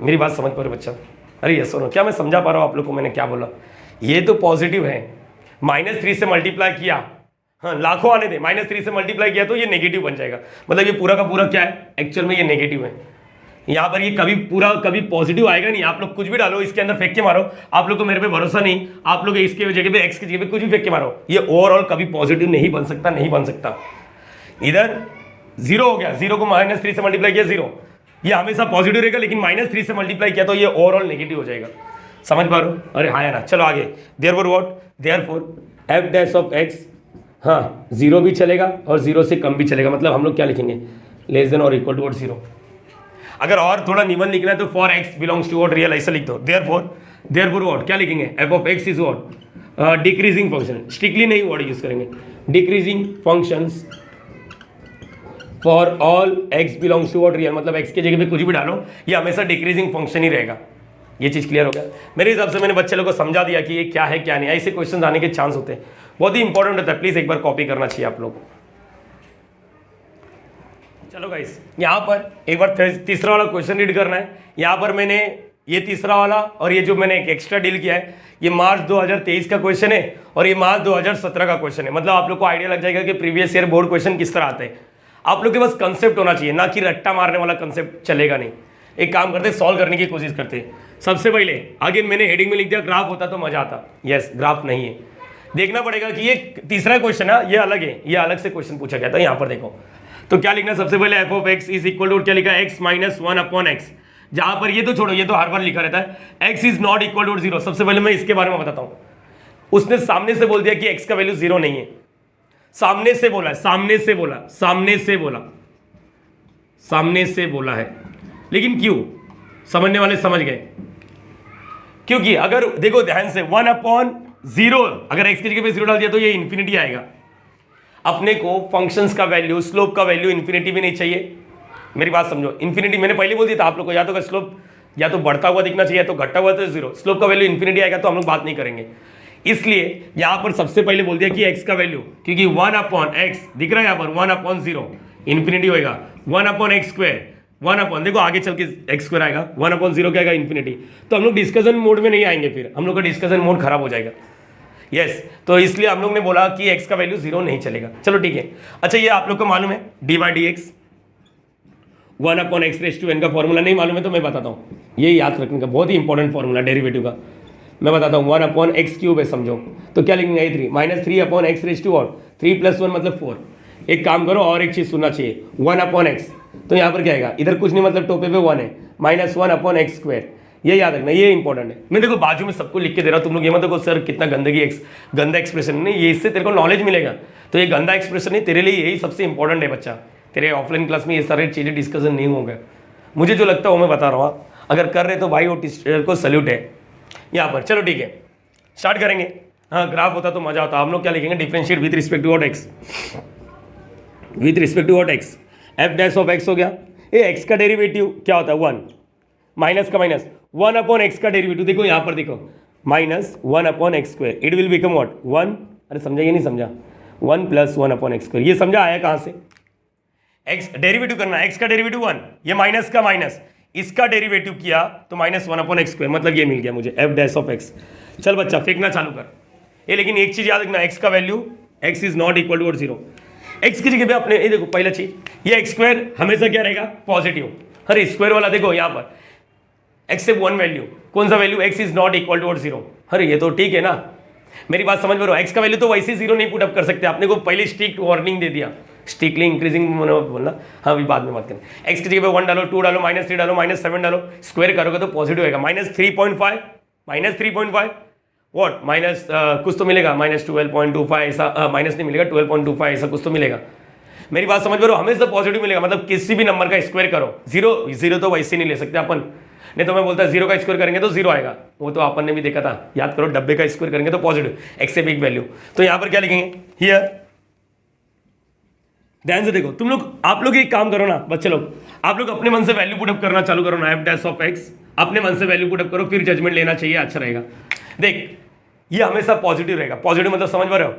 मेरी बात समझ पा रहे बच्चा, अरे यस सुनो, क्या मैं समझा पा रहा हूँ आप लोग को, मैंने क्या बोला, ये तो पॉजिटिव है, -3 से मल्टीप्लाई किया, हाँ लाखों आने दे, -3 से मल्टीप्लाई किया तो ये नेगेटिव बन जाएगा, मतलब ये पूरा का पूरा क्या है एक्चुअल में ये नेगेटिव है, यहाँ पर ये कभी पॉजिटिव आएगा नहीं, आप लोग कुछ भी डालो इसके अंदर फेंक के मारो, आप लोग को मेरे पे भरोसा नहीं, आप लोग इसके जगह पे x की जगह पे कुछ भी फेंक के मारो, ये ओवरऑल कभी पॉजिटिव नहीं बन सकता, इधर 0 हो गया, 0 को -3 से मल्टीप्लाई किया 0, ये हमेशा पॉजिटिव रहेगा, लेकिन -3 से मल्टीप्लाई किया तो ये ओवरऑल नेगेटिव हो जाएगा, समझ पा रहे हो, अरे हाँ ना, चलो आगे, therefore f dash of x, हाँ 0 भी चलेगा और 0 से कम भी चलेगा, मतलब हम लोग क्या लिखेंगे लेस देन और इक्वल टू 0। अगर और थोड़ा निबंध लिखना है तो for x belongs to what real, ऐसा लिख दो, देयरफॉर व्हाट क्या लिखेंगे, f of x is what decreasing function, strictly नहीं वर्ड यूज करेंगे, decreasing functions for all x belongs to what real, मतलब x की जगह पे कुछ भी डालो ये हमेशा डिक्रीजिंग फंक्शन ही रहेगा। ये चीज़ क्लियर हो गया, मेरे हिसाब से मैंने बच्चे लोगों को समझा दिया कि ये क्या है क्या नहीं, ऐसे क्वेश्चन आने के चांस होते हैं, बहुत ही इंपॉर्टेंट होता है, प्लीज़ एक बार कॉपी करना चाहिए आप लोग। चलो गाइस, यहाँ पर एक बार तीसरा वाला क्वेश्चन रीड करना है। यहाँ पर मैंने ये तीसरा वाला और ये जो मैंने एक एक्स्ट्रा डील किया है, ये मार्च 2023 का क्वेश्चन है और ये मार्च 2017 का क्वेश्चन है, मतलब आप लोग को आइडिया लग जाएगा कि प्रीवियस ईयर बोर्ड क्वेश्चन किस तरह आते हैं। आप लोग के पास कंसेप्ट होना चाहिए, ना कि रट्टा मारने वाला कंसेप्ट चलेगा नहीं। एक काम करते, सॉल्व करने की कोशिश करते। सबसे पहले अगेन मैंने हेडिंग में लिख दिया ग्राफ होता तो मजा आता। यस, ग्राफ नहीं है, देखना पड़ेगा कि ये तीसरा क्वेश्चन है, ये अलग है, ये अलग से क्वेश्चन पूछा गया था। यहाँ पर देखो तो क्या लिखना, सबसे पहले f of x is equal to क्या लिखा, एक्स माइनस 1 अपॉन एक्स। जहां पर ये तो छोड़ो, ये तो हर बार लिखा रहता है, x is not equal to 0। सबसे पहले मैं इसके बारे में बताता हूँ। उसने सामने से बोल दिया कि एक्स का वैल्यू 0 नहीं है, सामने से बोला है, सामने से बोला, सामने से बोला, सामने से बोला है। लेकिन क्यों, समझने वाले समझ गए, क्योंकि अगर देखो ध्यान से 1 अपॉन 0, अगर x की जगह पे 0 डाल दिया तो ये इंफिनिटी आएगा। अपने को फंक्शंस का वैल्यू, स्लोप का वैल्यू इंफिनिटी भी नहीं चाहिए। मेरी बात समझो, इंफिनिटी मैंने पहले बोल दिया था आप लोग को, या तो स्लोप या तो बढ़ता हुआ दिखना चाहिए, तो घटता हुआ तो 0, स्लोप का वैल्यू इंफिनिटी आएगा तो हम लोग बात नहीं करेंगे। इसलिए यहां पर सबसे पहले बोल दिया कि x का वैल्यू, क्योंकि 1 अपॉन एक्स दिख रहा है यहाँ पर, 1 अपॉन 0 इंफिनिटी होएगा, 1 अपॉन एक्स स्क्वायर, 1 अपॉन, देखो आगे चल के एक्स स्क्वायर आएगा, 1 अपॉन 0 क्या आएगा, इंफिनिटी। तो हम लोग डिस्कशन मोड में नहीं आएंगे, फिर हम लोग का डिस्कशन मोड खराब हो जाएगा। यस, तो इसलिए हम लोग ने बोला कि x का वैल्यू 0 नहीं चलेगा। चलो ठीक है। अच्छा, ये आप लोग को मालूम है d by d x 1 upon x raise to n का फॉर्मूला नहीं मालूम है तो मैं बताता हूँ, ये याद रखने का बहुत ही इंपॉर्टेंट फॉर्मूला डेरिवेटिव का। मैं बताता हूँ, 1 अपॉन एक्स क्यूब है, समझो तो क्या लिखेंगे, A3 minus 3 upon x raise to और 3 प्लस 1 मतलब 4। एक काम करो, और एक चीज़ सुनना चाहिए, 1 अपॉन एक्स, तो यहाँ पर क्या आएगा, इधर कुछ नहीं मतलब टोपे पे 1 है, माइनस 1 अपॉन एक्स स्क्वायर। ये याद रखना, ये इंपॉर्टेंट है। मैं देखो बाजू में सबको लिख के दे रहा हूँ, तुम लोग ये मत देखो सर कितना गंदा एक्सप्रेशन नहीं, ये इससे तेरे को नॉलेज मिलेगा। तो ये गंदा एक्सप्रेशन नहीं, तेरे लिए यही सबसे इंपॉर्टेंट है बच्चा। तेरे ऑफलाइन क्लास में ये सारे चीज़ें डिस्कशन नहीं होंगे, मुझे जो लगता है वो मैं बता रहा हूँ। अगर कर रहे तो भाई वो टीचर को सल्यूट है यहाँ पर। चलो ठीक है, स्टार्ट करेंगे। हाँ, ग्राफ होता तो मजा आता। हम लोग क्या लिखेंगे, differentiate with respect to what x, with respect to what x, f dash of x हो गया। ये एक्स का डेरिवेटिव क्या होता है, 1 माइनस का माइनस 1 अपॉन एक्स का डेरिवेटिव, देखो यहाँ पर देखो, minus 1 upon x square, it will become what 1। अरे समझा ये नहीं समझा, 1 प्लस 1 अपॉन एक्स स्क्वायर। ये समझा आया कहाँ से, एक्स डेरिवेटिव करना, एक्स का डेरिवेटिव 1, ये माइनस का माइनस, इसका डेरिवेटिव किया तो माइनस 1 अपॉन एक्स स्क्वायर, मतलब ये मिल गया मुझे एफ डैश ऑफ एक्स। चल बच्चा फेंकना चालू कर ये, लेकिन एक चीज याद रखना, एक्स का value, x is not equal to 0। X की जगह पे अपने ये देखो, पहला चीज, ये एक्स स्क्वायर हमेशा क्या रहेगा, पॉजिटिव। अरे स्क्वायर वाला देखो यहाँ पर एक्स से 1 वैल्यू, कौन सा value, x is not equal to 0। अरे ये तो ठीक है ना, मेरी बात समझ में रहो। एक्स का वैल्यू तो वैसे 0 नहीं पुटअप कर सकते, आपने को पहले स्ट्रिक्ट वार्निंग दे दिया, स्ट्रिक्टली इंक्रीजिंग बोलना। हाँ अभी बाद में बात करें। एक्स की जगह पे 1 डालो, 2 डालो, माइनस 3 डालो, माइनस 7 डालो, स्क्वायर करोगे तो पॉजिटिव होगा, माइनस 3.5, माइनस 3.5 वॉट, माइनस कुछ तो मिलेगा, माइनस 12.25 ऐसा, माइनस नहीं मिलेगा, 12.25 ऐसा कुछ तो मिलेगा। मेरी बात समझ में रहो, हमेशा पॉजिटिव मिलेगा, मतलब किसी भी नंबर का स्क्वायर करो। 0 तो वैसे नहीं ले सकते अपन, नहीं तो मैं बोलता 0 का स्क्वायर करेंगे तो 0 आएगा, वो तो अपन ने भी देखा था, याद करो, डब्बे का स्क्वायर करेंगे तो पॉजिटिव, एक्स से बिग वैल्यू। तो यहाँ पर क्या लिखेंगे, हियर, ध्यान से देखो तुम लोग, आप लोग एक काम करो ना बच्चे लोग, आप लोग अपने मन से वैल्यू पुटअप करना चालू करो ना, एफ डैश ऑफ एक्स, अपने मन से वैल्यू पुटअप करो, फिर जजमेंट लेना चाहिए, अच्छा रहेगा। देख ये हमेशा पॉजिटिव रहेगा, पॉजिटिव मतलब समझ पा रहे हो,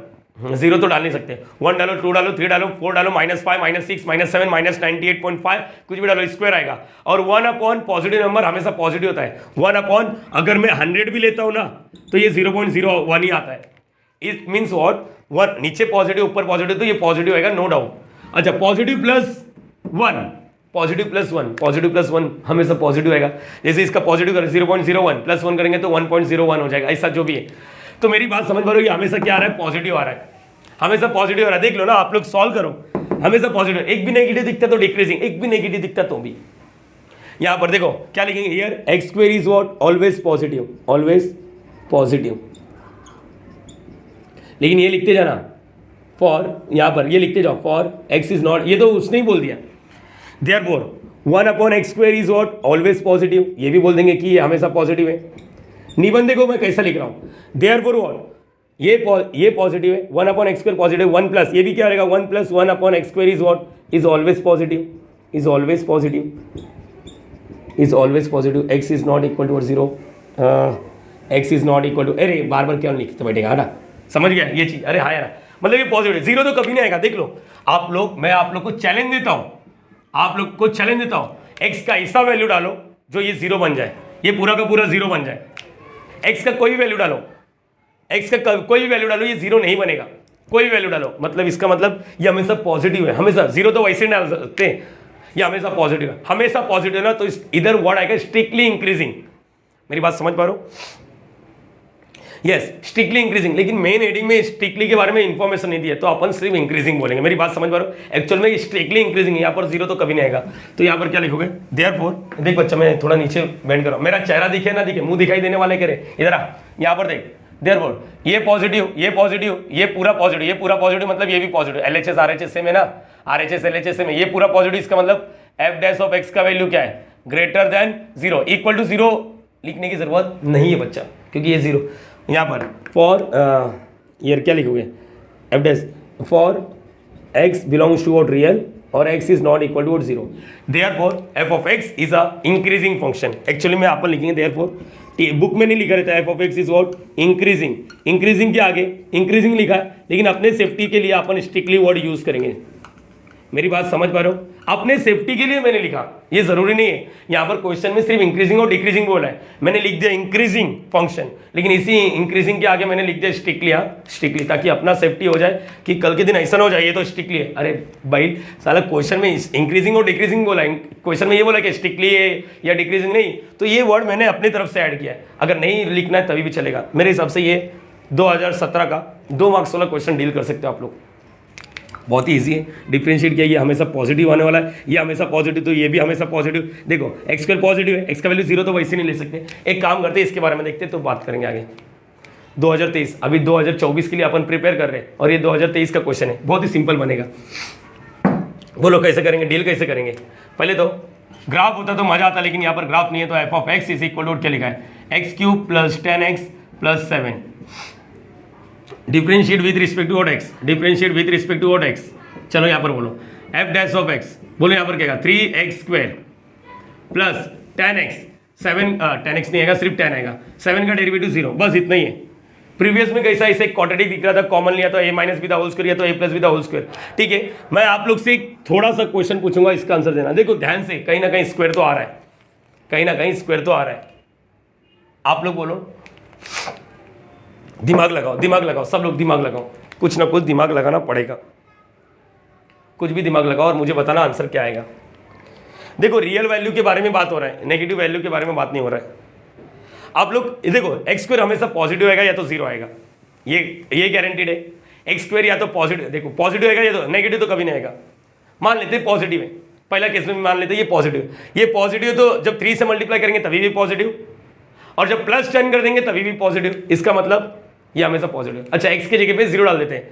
0 तो डाल नहीं सकते, 1 डालो, 2 डालो, 3 डालो, 4 डालो, -5, -6, -7, -98.5 कुछ भी डालो, स्क्वायर आएगा। और 1 अपॉन पॉजिटिव नंबर हमेशा पॉजिटिव होता है। 1 अपॉन अगर मैं 100 भी लेता हूं ना तो ये 0.01 ही आता है। इट मीन्स व्हाट, 1 नीचे पॉजिटिव ऊपर पॉजिटिव, तो ये पॉजिटिव आएगा, नो डाउट। अच्छा, positive plus 1, positive plus 1, positive plus 1 हमेशा पॉजिटिव आएगा। जैसे इसका पॉजिटिव करें 0.01 प्लस 1 करेंगे तो 1.01 हो जाएगा, ऐसा जो भी है। तो मेरी बात समझ पा रहे हो, हमेशा क्या आ रहा है, पॉजिटिव आ रहा है, हमेशा पॉजिटिव आ रहा है। देख लो ना, आप लोग सॉल्व करो, हमेशा पॉजिटिव, एक भी नेगेटिव दिखता तो डिक्रीजिंग, एक भी नेगेटिव दिखता तो भी। यहां पर देखो क्या लिखेंगे, here x square is what, always positive, always positive. लेकिन ये लिखते जाना, फॉर, यहां पर ये लिखते जाओ, फॉर एक्स इज नॉट, ये तो उसने ही बोल दिया, therefore 1 upon x square is what, always positive. ये भी बोल देंगे कि ये हमेशा पॉजिटिव है। निबंध देखो मैं कैसा लिख रहा हूं, देयरफॉर व्हाट, ये पॉजिटिव है, 1 upon x square positive, 1 plus, ये भी क्या रहेगा, 1 plus 1 upon x square is what, is always positive, is always positive, is always positive. X is not equal to 0, x is not equal to, अरे बार बार क्या लिखते बैठेगा ना, समझ गया ये चीज। अरे हाँ यार, मतलब ये पॉजिटिव, 0 तो कभी नहीं आएगा। देख लो आप लोग, मैं आप लोग को चैलेंज देता हूं, आप लोग को चैलेंज देता हूं, एक्स का ऐसा वैल्यू डालो जो ये 0 बन जाए, ये पूरा का पूरा 0 बन जाए। एक्स का कोई वैल्यू डालो, एक्स का कोई भी वैल्यू डालो, ये 0 नहीं बनेगा, कोई वैल्यू डालो, मतलब इसका मतलब ये हमेशा पॉजिटिव है, हमेशा। 0 तो वैसे डाल सकते हैं, ये हमेशा पॉजिटिव है, हमेशा पॉजिटिव है ना, तो इधर वर्ड आएगा स्ट्रिक्टली इंक्रीजिंग। मेरी बात समझ पा रहे हो? यस, स्ट्रिक्टली इंक्रीजिंग, लेकिन मेन हेडिंग में स्ट्रिक्टली के बारे में इंफॉर्मेशन नहीं दी है, तो अपन सिर्फ इंक्रीजिंग बोलेंगे। मेरी बात समझ पा रहे हो? एक्चुअल में स्ट्रिक्टली इंक्रीजिंग, यहाँ पर जीरो तो कभी नहीं आएगा। तो यहाँ पर क्या लिखोगे? देयरफॉर, देख बच्चा मैं थोड़ा नीचे बेंड कर रहा हूँ, मेरा चेहरा दिखे ना दिखे, मुंह दिखाई देने वाले करे, इधर आ, यहाँ पर देख, देयरफॉर ये पॉजिटिव, ये पॉजिटिव, ये पूरा पॉजिटिव, ये पूरा पॉजिटिव, मतलब ये भी पॉजिटिव, LHS RHS से में ना, RHS LHS से में, ये पूरा पॉजिटिव, इसका मतलब f डैश ऑफ x का वैल्यू क्या है? ग्रेटर देन 0, इक्वल टू 0 लिखने की जरूरत नहीं है बच्चा, क्योंकि ये 0 यहाँ पर फॉर ये क्या लिखोगे? f dash for x belongs to what real और x is not equal to what 0, therefore f of x is a increasing function. Actually में आप लिखेंगे देयरफॉर, बुक में नहीं लिखा रहता है f of x is what increasing, increasing के आगे इंक्रीजिंग लिखा है, लेकिन अपने सेफ्टी के लिए अपन स्ट्रिक्टली वर्ड यूज करेंगे। मेरी बात समझ पा रहे हो? अपने सेफ्टी के लिए मैंने लिखा, ये जरूरी नहीं है, यहाँ पर क्वेश्चन में सिर्फ इंक्रीजिंग और डिक्रीजिंग बोला है, मैंने लिख दिया इंक्रीजिंग फंक्शन, लेकिन इसी इंक्रीजिंग के आगे मैंने लिख दिया स्ट्रिक्टली, स्ट्रिक्टली, ताकि अपना सेफ्टी हो जाए कि कल के दिन ऐसा ना हो जाए ये तो स्ट्रिक्टली है। अरे भाई साला क्वेश्चन में इंक्रीजिंग और डिक्रीजिंग बोला है, क्वेश्चन में ये बोला कि स्ट्रिक्टली है या डिक्रीजिंग नहीं, तो ये वर्ड मैंने अपनी तरफ से ऐड किया है। अगर नहीं लिखना है तभी भी चलेगा। मेरे हिसाब से ये 2017 का 2 मार्क्स वाला क्वेश्चन डील कर सकते हो आप लोग, बहुत ही ईजी है। डिफरेंशिएट किया, ये हमेशा पॉजिटिव आने वाला है, ये हमेशा पॉजिटिव, तो ये भी हमेशा पॉजिटिव। देखो एक्स स्क्वायर पॉजिटिव है, एक्स का वैल्यू 0 तो वैसे नहीं ले सकते। एक काम करते हैं, इसके बारे में देखते हैं तो बात करेंगे आगे। 2023, अभी 2024 के लिए अपन प्रिपेयर कर रहे हैं और ये 2023 का क्वेश्चन है, बहुत ही सिंपल बनेगा। बोलो कैसे करेंगे, डील कैसे करेंगे? पहले तो ग्राफ होता तो मजा आता, लेकिन यहाँ पर ग्राफ नहीं है, तो f of x is equal to क्या लिखा है? x³ + 10x + 7। Differentiate with respect to x, differentiate with respect to x। चलो यहाँ पर बोलो f डैश ऑफ x, बोलो यहाँ पर क्या है? 3x² + 10x, 7 10x नहीं आएगा, सिर्फ 10 आएगा, 7 का डेरिवेटिव 0, बस इतना ही है। प्रीवियस में कैसा इसे क्वाड्रेटिक दिख रहा था, कॉमन लिया तो a minus b the whole square या तो a plus b the whole square. ठीक है, मैं आप लोग से एक थोड़ा सा क्वेश्चन पूछूंगा, इसका आंसर देना। देखो ध्यान से, कहीं ना कहीं स्क्वायर तो आ रहा है, कहीं ना कहीं स्क्वायर तो आ रहा है। आप लोग बोलो, दिमाग लगाओ, दिमाग लगाओ, सब लोग दिमाग लगाओ, कुछ ना कुछ दिमाग लगाना पड़ेगा, कुछ भी दिमाग लगाओ और मुझे बताना आंसर क्या आएगा। देखो रियल वैल्यू के बारे में बात हो रहा है, नेगेटिव वैल्यू के बारे में बात नहीं हो रहा है। आप लोग देखो x² हमेशा पॉजिटिव आएगा या तो 0 आएगा, ये गारंटीड है। x² या तो पॉजिटिव, देखो पॉजिटिव आएगा या तो नेगेटिव तो कभी नहीं आएगा। मान लेते पॉजिटिव है, पहला केस में मान लेते ये पॉजिटिव, ये पॉजिटिव तो जब 3 से मल्टीप्लाई करेंगे तभी भी पॉजिटिव, और जब प्लस 10 कर देंगे तभी भी पॉजिटिव, इसका मतलब ये हमेशा पॉजिटिव। अच्छा x के जगह पे 0 डाल देते हैं,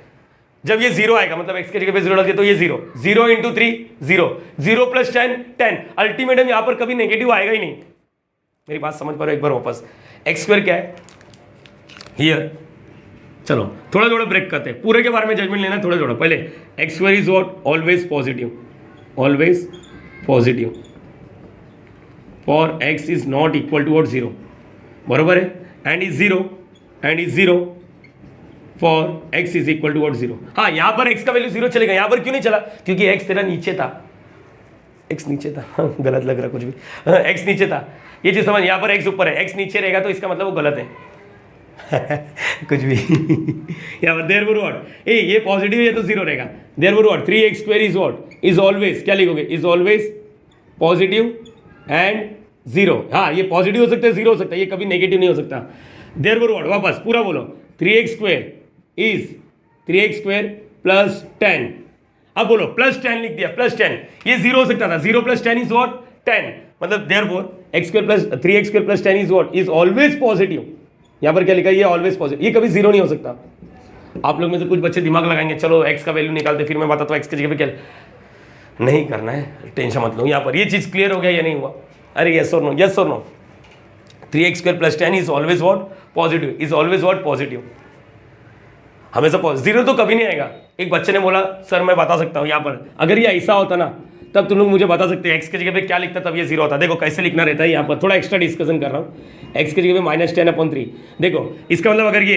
जब ये 0 आएगा मतलब x के जगह पे 0 डाल दिया तो ये 0, 0 × 3 0, 0 + 10 10, अल्टीमेटम यहाँ पर कभी नेगेटिव आएगा ही नहीं। मेरी बात समझ पा रहे हो? एक बार वापस, x² क्या है हियर। चलो थोड़ा थोड़ा ब्रेक करते हैं, पूरे के बारे में जजमेंट लेना थोड़ा थोड़ा। पहले x² is what? Always positive, always positive for x is not equal to 0, बरोबर है, and is 0 for x is equal to 0। हाँ यहाँ पर x का वैल्यू 0 चलेगा, यहाँ पर क्यों नहीं चला? क्योंकि x तेरा नीचे था, x नीचे था। हाँ, गलत लग रहा कुछ भी, हाँ, x नीचे था, ये चीज समझ। यहाँ पर x ऊपर है, x नीचे रहेगा तो इसका मतलब वो गलत है। कुछ भी। यहाँ पर देयरफॉर व्हाट, ये पॉजिटिव है तो 0 रहेगा, therefore what 3x² is what? Is always, क्या लिखोगे? Is always positive and 0। हाँ ये पॉजिटिव हो सकता है, 0 हो सकता है, ये कभी नेगेटिव नहीं हो सकता। देयरफॉर व्हाट, वापस पूरा बोलो, 3x² इज 3x² + 10। अब बोलो +10 लिख दिया, +10, ये 0 हो सकता था, 0 + 10 इज व्हाट? 10, मतलब therefore x² + 3x² + 10 is what? Is always positive. यहाँ पर क्या लिखा है? ये ऑलवेज पॉजिटिव, ये कभी 0 नहीं हो सकता। आप लोग में से कुछ बच्चे दिमाग लगाएंगे, चलो x का वैल्यू निकालते, फिर मैं बताता हूँ x की जगह पे क्या नहीं करना है, टेंशन मत लो। यहाँ पर ये चीज़ क्लियर हो गया या नहीं हुआ? अरे यस और नो, यस और no. 3x² + 10 is always what? Positive, is always what? Positive, हमेशा 0 तो कभी नहीं आएगा। एक बच्चे ने बोला सर मैं बता सकता हूँ, यहाँ पर अगर ये ऐसा होता ना तब तुम लोग मुझे बता सकते हैं x की जगह पे क्या लिखता तब ये 0 होता। देखो कैसे लिखना रहता है, यहाँ पर थोड़ा एक्स्ट्रा डिस्कशन कर रहा हूँ। x की जगह पे -10/3, देखो इसका मतलब अगर ये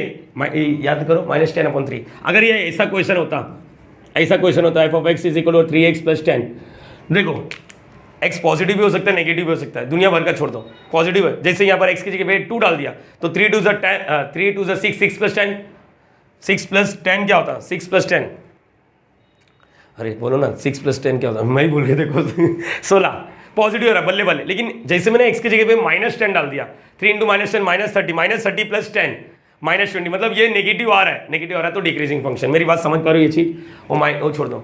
याद करो -10/3, अगर ये ऐसा क्वेश्चन होता, ऐसा क्वेश्चन होता है f of x is equal to 3x + 10। देखो x पॉजिटिव भी हो सकता है, नेगेटिव भी हो सकता है, दुनिया भर का छोड़ दो, पॉजिटिव है। जैसे यहाँ पर x की जगह पे 2 डाल दिया तो 3 2 6, 6 + 10, 6 + 10 क्या होता है? 6 + 10 अरे बोलो ना 6 + 10 क्या होता है, मैं ही भूल गया, देखो 16 पॉजिटिव हो रहा है बल्ले बल्ले। लेकिन जैसे मैंने x की जगह पे -10 डाल दिया, 3 × -10 -30, -30 + 10 -20, मतलब ये नेगेटिव आ रहा है, नेगेटिव आ रहा है तो डिक्रीजिंग फंक्शन। मेरी बात समझ पा रहे हो ये चीज़, वो छोड़ दो।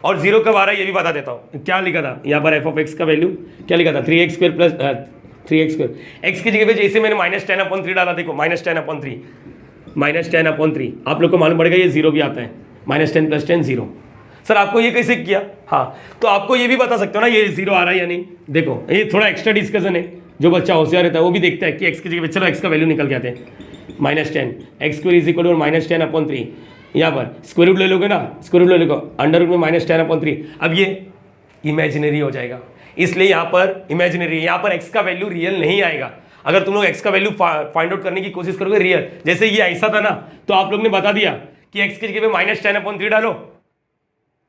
और 0 कब आ रहा है ये भी बता देता हूँ। क्या लिखा था यहाँ पर f(x) का वैल्यू क्या लिखा था, 3x² + 3x²। x की जगह पे जैसे मैंने -10/3 डाला, देखो -10/3, -10/3, आप लोग को मालूम पड़ेगा ये 0 भी आता है, -10 + 10 0। सर आपको ये कैसे किया, हाँ तो आपको ये भी बता सकते हो ना ये 0 आ रहा है या नहीं। देखो ये थोड़ा एक्स्ट्रा डिस्कशन है, जो बच्चा होशियार रहता है वो भी देखता है कि x की जगह पे चलो x का वैल्यू निकल के आते हैं, -10 x² = -10/3। यहाँ पर स्क्वायर रूट ले लोगे ना, स्क्वायर रूट ले लोगे, अंडर रूट में -10/3। अब ये इमेजिनरी हो जाएगा, इसलिए यहाँ पर इमेजिनरी, यहाँ पर x का वैल्यू रियल नहीं आएगा। अगर तुम लोग x का वैल्यू फाइंड आउट करने की कोशिश करोगे रियल, जैसे ये ऐसा था ना, तो आप लोग ने बता दिया कि x की जगह पे -10/3 डालो,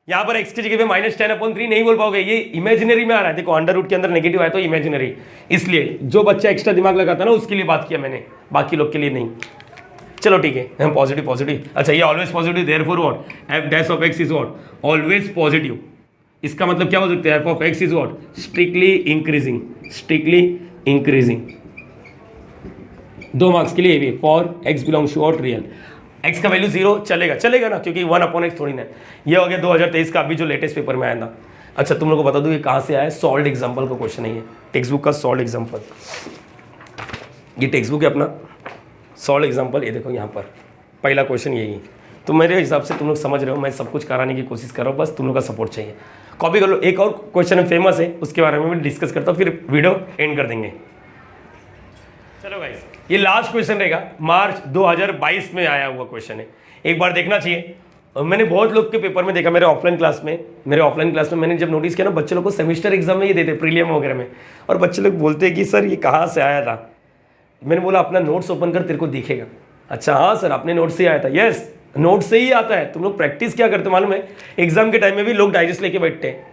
यहाँ पर x की जगह पे -10/3 नहीं बोल पाओगे, ये इमेजिनरी में आ रहा है। देखो अंडर रूट के अंदर नेगेटिव आया तो इमेजिनरी, इसलिए जो बच्चा एक्स्ट्रा दिमाग लगाता है ना उसके लिए बात किया मैंने, बाकी लोग के लिए नहीं। चलो ठीक है, हम पॉजिटिव पॉजिटिव, अच्छा ये always positive, therefore what f(x) is what always positive. इसका मतलब क्या हो सकता है, f(x) is what strictly increasing, strictly increasing. 2 marks के लिए भी, for x belongs to what real, x का वैल्यू 0 चलेगा, चलेगा ना, क्योंकि 1/x थोड़ी ना। ये हो गया 2023 का अभी जो लेटेस्ट पेपर में आया था। अच्छा तुम लोग को बता दूं ये कहाँ से आया है, सॉल्व एग्जाम्पल का क्वेश्चन है ये, टेक्स्ट बुक का सॉल्व एग्जाम्पल। ये टेक्स्ट बुक है अपना सॉल्व एग्जाम्पल, ये देखो यहाँ पर पहला क्वेश्चन यही। तो मेरे हिसाब से तुम लोग समझ रहे हो, मैं सब कुछ कराने की कोशिश कर रहा हूँ, बस तुम लोग का सपोर्ट चाहिए। कॉपी कर लो। एक और क्वेश्चन है फेमस है, उसके बारे में भी डिस्कस करता हूँ, फिर वीडियो एंड कर देंगे। चलो गाइस ये लास्ट क्वेश्चन रहेगा, मार्च 2022 में आया हुआ क्वेश्चन है, एक बार देखना चाहिए। मैंने बहुत लोग के पेपर में देखा, मेरे ऑफलाइन क्लास में मैंने जब नोटिस किया ना, बच्चे लोग को सेमेस्टर एग्जाम में ये देते प्रीलियम वगैरह में, और बच्चे लोग बोलते हैं कि सर ये कहाँ से आया था। मैंने बोला अपना नोट्स ओपन कर, तेरे को दिखेगा। अच्छा हाँ सर अपने नोट्स से ही आया था, यस नोट्स से ही आता है। तुम लोग प्रैक्टिस क्या करते मालूम है, एग्जाम के टाइम में भी लोग डाइजेस्ट लेके बैठते हैं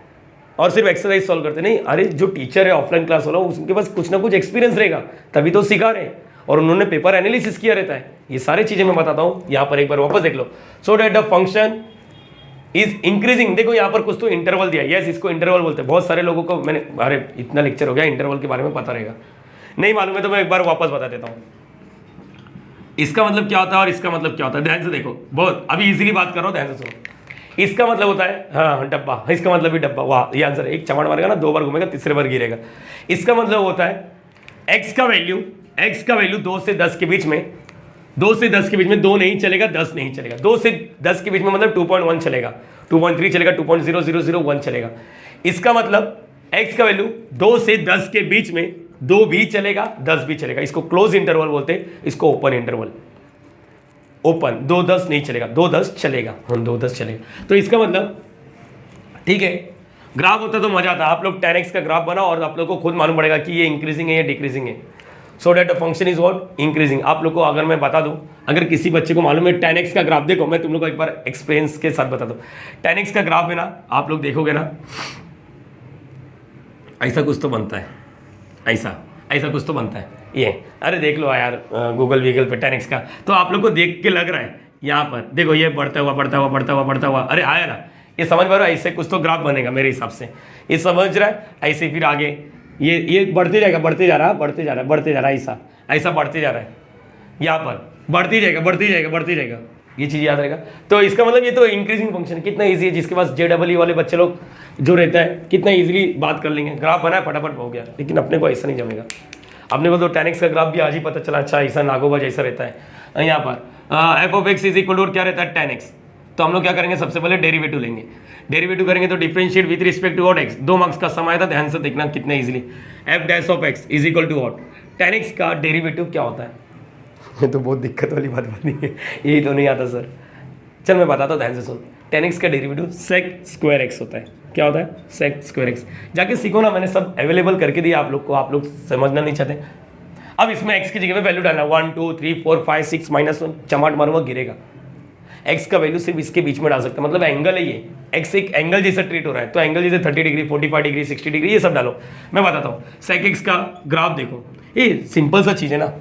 और सिर्फ एक्सरसाइज सॉल्व करते नहीं। अरे जो टीचर है ऑफलाइन क्लास वाला, उसके पास कुछ ना कुछ एक्सपीरियंस रहेगा, तभी तो सिखा रहे हैं, और उन्होंने पेपर एनालिसिस किया रहता है। ये सारी चीजें मैं बताता हूँ, यहाँ पर एक बार वापस देख लो। So that the function is increasing, देखो यहाँ पर कुछ तो इंटरवल दिया, यस इसको इंटरवल बोलते हैं। बहुत सारे लोगों को मैंने, अरे इतना लेक्चर हो गया इंटरवल के बारे में पता रहेगा, नहीं मालूम है तो मैं एक बार वापस बता देता हूँ। इसका मतलब क्या होता है और इसका मतलब क्या होता है, ध्यान से देखो, बहुत अभी इजीली बात कर रहा हूँ, ध्यान से सुनो। इसका मतलब होता है हाँ डब्बा, इसका मतलब भी डब्बा, वाह ये आंसर है। एक चमाड़ मारेगा ना, 2 बार घूमेगा, तीसरे बार गिरेगा। इसका मतलब होता है x का वैल्यू 2 से 10 के बीच में, 2 से 10 के बीच में 2 नहीं चलेगा, 10 नहीं चलेगा, 2 से 10 के बीच में मतलब 2.1 चलेगा, 2.3 चलेगा, 2.0001 चलेगा। इसका मतलब x का वैल्यू 2 से 10 के बीच में 2 भी चलेगा, 10 भी चलेगा। इसको क्लोज इंटरवल बोलते हैं, इसको ओपन इंटरवल। ओपन 2-10 नहीं चलेगा, 2-10 चलेगा, 2-10 चलेगा। तो इसका मतलब ठीक है, ग्राफ होता तो मजा आता। आप लोग 10x का ग्राफ बनाओ और आप लोग को खुद मालूम पड़ेगा कि ये इंक्रीजिंग है या डिक्रीजिंग है। So that the function is what increasing. आप लोग को अगर मैं बता दूं, अगर किसी बच्चे को मालूम है 10x का ग्राफ, देखो मैं तुम लोग को एक बार एक्सपीरियंस के साथ बता दूं। 10x का ग्राफ है ना, आप लोग देखोगे ना ऐसा कुछ तो बनता है, ऐसा कुछ तो बनता है ये। अरे देख लो यार गूगल पे 10x का, तो आप लोग को देख के लग रहा है यहाँ पर देखो ये बढ़ता हुआ, अरे आया ना, ये समझ पा रहे हो, ऐसे कुछ तो ग्राफ बनेगा मेरे हिसाब से, ये समझ रहा है। ऐसे फिर आगे ये बढ़ते जाएगा, बढ़ते जा रहा है, ऐसा बढ़ते जा रहा है, यहाँ पर बढ़ती जाएगा, ये चीज़ याद रहेगा। तो इसका मतलब ये तो इंक्रीजिंग फंक्शन कितना ईजी है, जिसके पास JEE वाले बच्चे लोग जो रहता है कितना ईजिली बात कर लेंगे। ग्राफ बनाया फटाफट हो गया, लेकिन अपने को ऐसा नहीं जमेगा। अपने को तो 10x का ग्राफ भी आज ही पता चला, अच्छा ऐसा नागोबा जैसा रहता है। यहाँ पर f(x) इज इक्वल टू क्या रहता है 10x, तो हम लोग क्या करेंगे, सबसे पहले डेरिवेटिव लेंगे। डेरिवेटिव करेंगे तो differentiate with respect to what x, 2 marks का सम आया था, ध्यान से देखना कितना easily. f(x) is equal to what 10x का डेरिवेटिव क्या होता है। ये तो बहुत दिक्कत वाली बात बनी है, यही तो नहीं आता सर। चल मैं बताता हूँ, ध्यान से सुन। 10x का डेरिवेटिव sec² होता है। क्या होता है sec²। जाके सीखो ना, मैंने सब अवेलेबल करके दिया आप लोग को, आप लोग समझना नहीं चाहते। अब इसमें x की जगह पे वैल्यू डालना, 1 2 3 4 5 6 -1, चमाट मारूंगा गिरेगा। x का वैल्यू सिर्फ इसके बीच में डाल सकते हैं, मतलब एंगल है ये, x एक एंगल जैसा ट्रीट हो रहा है, तो एंगल जैसे 30 डिग्री 45 डिग्री 60 डिग्री ये सब डालो। मैं बताता हूँ sec(x) का ग्राफ देखो, ये सिंपल सा चीज़ है ना।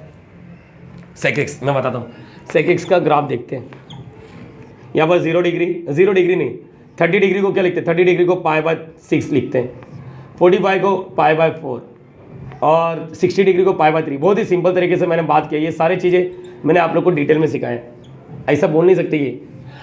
sec(x) मैं बताता हूँ, sec(x) का ग्राफ देखते हैं। यहाँ पर 0 डिग्री नहीं 30 डिग्री को क्या लिखते हैं, 30 डिग्री को π/6 लिखते हैं, 45 को π/4 और 60 डिग्री को π/3। बहुत ही सिंपल तरीके से मैंने बात किया, ये सारी चीज़ें मैंने आप लोग को डिटेल में सिखाया, ऐसा बोल नहीं सकते ये।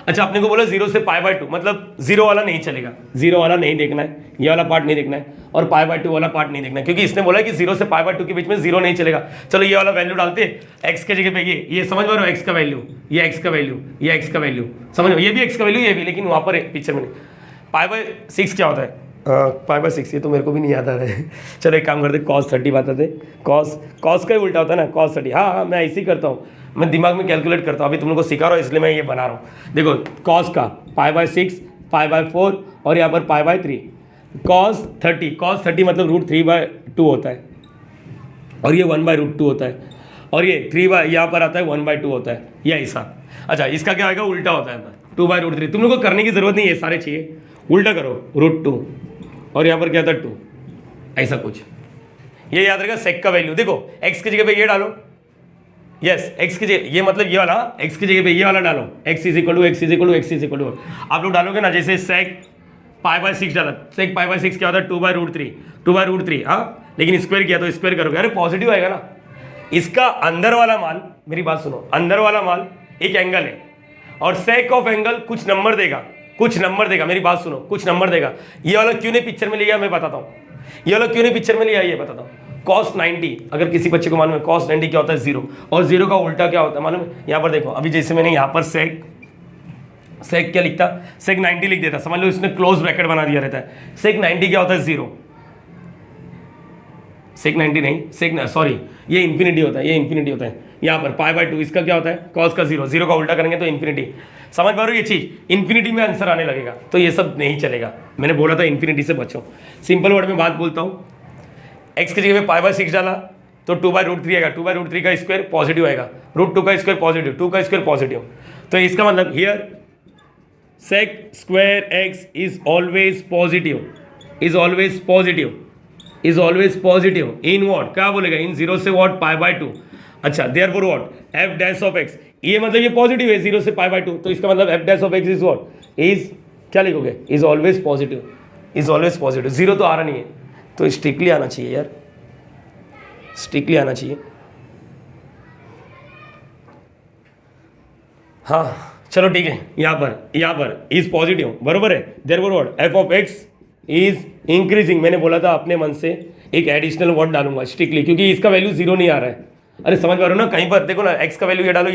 अच्छा, आपने को बोला 0 से π/2, मतलब 0 वाला नहीं चलेगा, 0 वाला नहीं देखना है, ये वाला पार्ट नहीं देखना है, और π/2 वाला पार्ट नहीं देखना है, क्योंकि इसने बोला कि 0 से π/2 के बीच में 0 नहीं चलेगा। चलो ये वाला वैल्यू डालते हैं x के जगह पे, ये समझ पा रहे हो, x का वैल्यू, ये x का वैल्यू, ये x का वैल्यू, समझ लो, ये भी x का वैल्यू, ये भी, लेकिन वहाँ पर पिक्चर में नहीं। π/6 क्या होता है, π/6 ये तो मेरे को भी नहीं याद आ रहा है। चलो एक काम करते, cos 30 बताते, cos का ही उल्टा होता है ना, cos 30। हाँ, मैं ऐसे ही करता हूँ, मैं दिमाग में कैलकुलेट करता हूँ, अभी तुम लोग को सिखा रहा हूँ इसलिए मैं ये बना रहा हूँ। देखो cos का π/6, π/4 और यहाँ पर π/3। cos 30 मतलब √3/2 होता है, और ये 1/√2 होता है, और ये यहाँ पर आता है 1/2 होता है, ये ऐसा। अच्छा, इसका क्या आएगा, उल्टा होता है 2/√3। तुम लोग को करने की जरूरत नहीं है, सारे चाहिए उल्टा करो, √2 और यहाँ पर क्या था 2, ऐसा कुछ। ये याद रखेगा सेक का वैल्यू। देखो x की जगह पे ये डालो, यस x की जगह, ये मतलब ये वाला, x की जगह पे ये वाला डालो, x = आप लोग डालोगे ना, जैसे सेक π/6 डाला, सेक π/6 क्या होता है, 2/√3। हाँ, लेकिन स्क्वायर किया तो स्क्वायर करोगे, अरे पॉजिटिव आएगा ना। इसका अंदर वाला मान, मेरी बात सुनो, अंदर वाला मान एक एंगल है, और सेक ऑफ एंगल कुछ नंबर देगा, मेरी बात सुनो, कुछ नंबर देगा। ये वाला क्यों नहीं पिक्चर में लिया, मैं बताता हूँ, ये वाला क्यों नहीं पिक्चर में लिया, ये बताता हूँ। cos 90, अगर किसी बच्चे को मालूम है cos 90 क्या होता है, 0, और 0 का उल्टा क्या होता है मालूम है। यहाँ पर देखो, अभी जैसे मैंने यहाँ पर सेक क्या लिखता, सेक 90 लिख देता, समझ लो इसने क्लोज ब्रैकेट बना दिया रहता है। सेक 90 क्या होता है, 0, सेक 90 नहीं, सॉरी, ये इन्फिनिटी होता है, यहाँ पर π/2, इसका क्या होता है, cos का 0 का उल्टा करेंगे तो इन्फिनिटी। समझ पा रहे हो ये चीज, इन्फिनिटी में आंसर आने लगेगा, तो ये सब नहीं चलेगा। मैंने बोला था इन्फिनिटी से बचो। सिंपल वर्ड में बात बोलता हूँ, x की जगह पे π/6 डाला तो 2/√3 आएगा, 2/√3 का स्क्वायर पॉजिटिव आएगा, √2 का स्क्वायर पॉजिटिव, 2 का स्क्वायर पॉजिटिव। तो इसका मतलब here sec square x is always positive in what, क्या बोलेगा, इन 0 से व्हाट, π/2। अच्छा, therefore what, f dash of x, ये मतलब ये पॉजिटिव है 0 से π/2, तो इसका मतलब f dash of x is what, is, क्या लिखोगे, इज ऑलवेज पॉजिटिव, 0 तो आ रहा नहीं है, तो स्ट्रिक्टली आना चाहिए यार, स्ट्रिक्टली आना चाहिए। हाँ चलो ठीक है, यहाँ पर इज पॉजिटिव, बरोबर है, therefore what, f of x is increasing. मैंने बोला था अपने मन से एक एडिशनल वर्ड डालूंगा स्ट्रिक्टली, क्योंकि इसका वैल्यू 0 नहीं आ रहा है। अरे समझ पा रहे हो ना, कहीं पर देखो ना, x का वैल्यू ये डालो,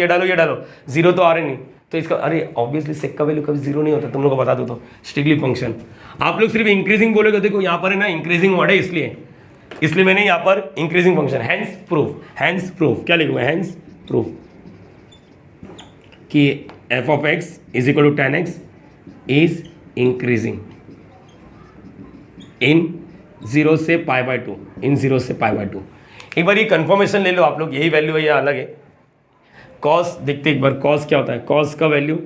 0 तो आ रहे नहीं, तो इसका, अरे ऑब्वियसली सेक का वैल्यू कभी 0 नहीं होता, तुम लोग को बता दो तो स्ट्रिक्टली फंक्शन। आप लोग सिर्फ इंक्रीजिंग बोलोगे, देखो यहाँ पर है ना इंक्रीजिंग वर्ड है, इसलिए मैंने यहाँ पर इंक्रीजिंग फंक्शन, हैंस प्रूफ, क्या लिखूंगा, हैंस प्रूफ कि f of x is equal to 10x is increasing in 0 से π/2, एक बार ये कंफर्मेशन ले लो आप लोग, यही वैल्यू है या अलग है। कॉस देखते एक बार, कॉस क्या होता है, कॉस का वैल्यू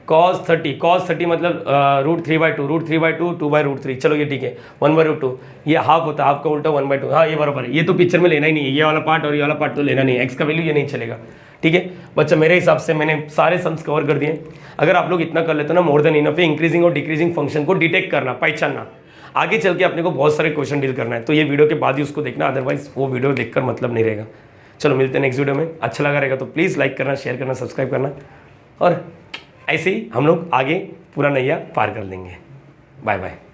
cos 30 मतलब √3/2, 2/√3, चलो ये ठीक है, 1/√2, ये हाफ होता है, हाफ का उल्टा 1/2। हाँ ये बराबर है, ये तो पिक्चर में लेना ही नहीं है, ये वाला पार्ट और ये वाला पार्ट तो लेना नहीं है, x का वैल्यू ये नहीं चलेगा। ठीक है बच्चा, मेरे हिसाब से मैंने सारे सम्स कवर कर दिए। अगर आप लोग इतना कर लेते हो ना, मोर देन इनफ है इंक्रीजिंग और डिक्रीजिंग फंक्शन को डिटेक्ट करना, पहचानना। आगे चल के अपने को बहुत सारे क्वेश्चन डील करना है, तो ये वीडियो के बाद ही उसको देखना, अदरवाइज वो वीडियो देखकर मतलब नहीं रहेगा। चलो मिलते हैं नेक्स्ट वीडियो में, अच्छा लगा रहेगा तो प्लीज़ लाइक करना, शेयर करना, सब्सक्राइब करना, और ऐसे ही हम लोग आगे पूरा नैया पार कर लेंगे। Bye bye.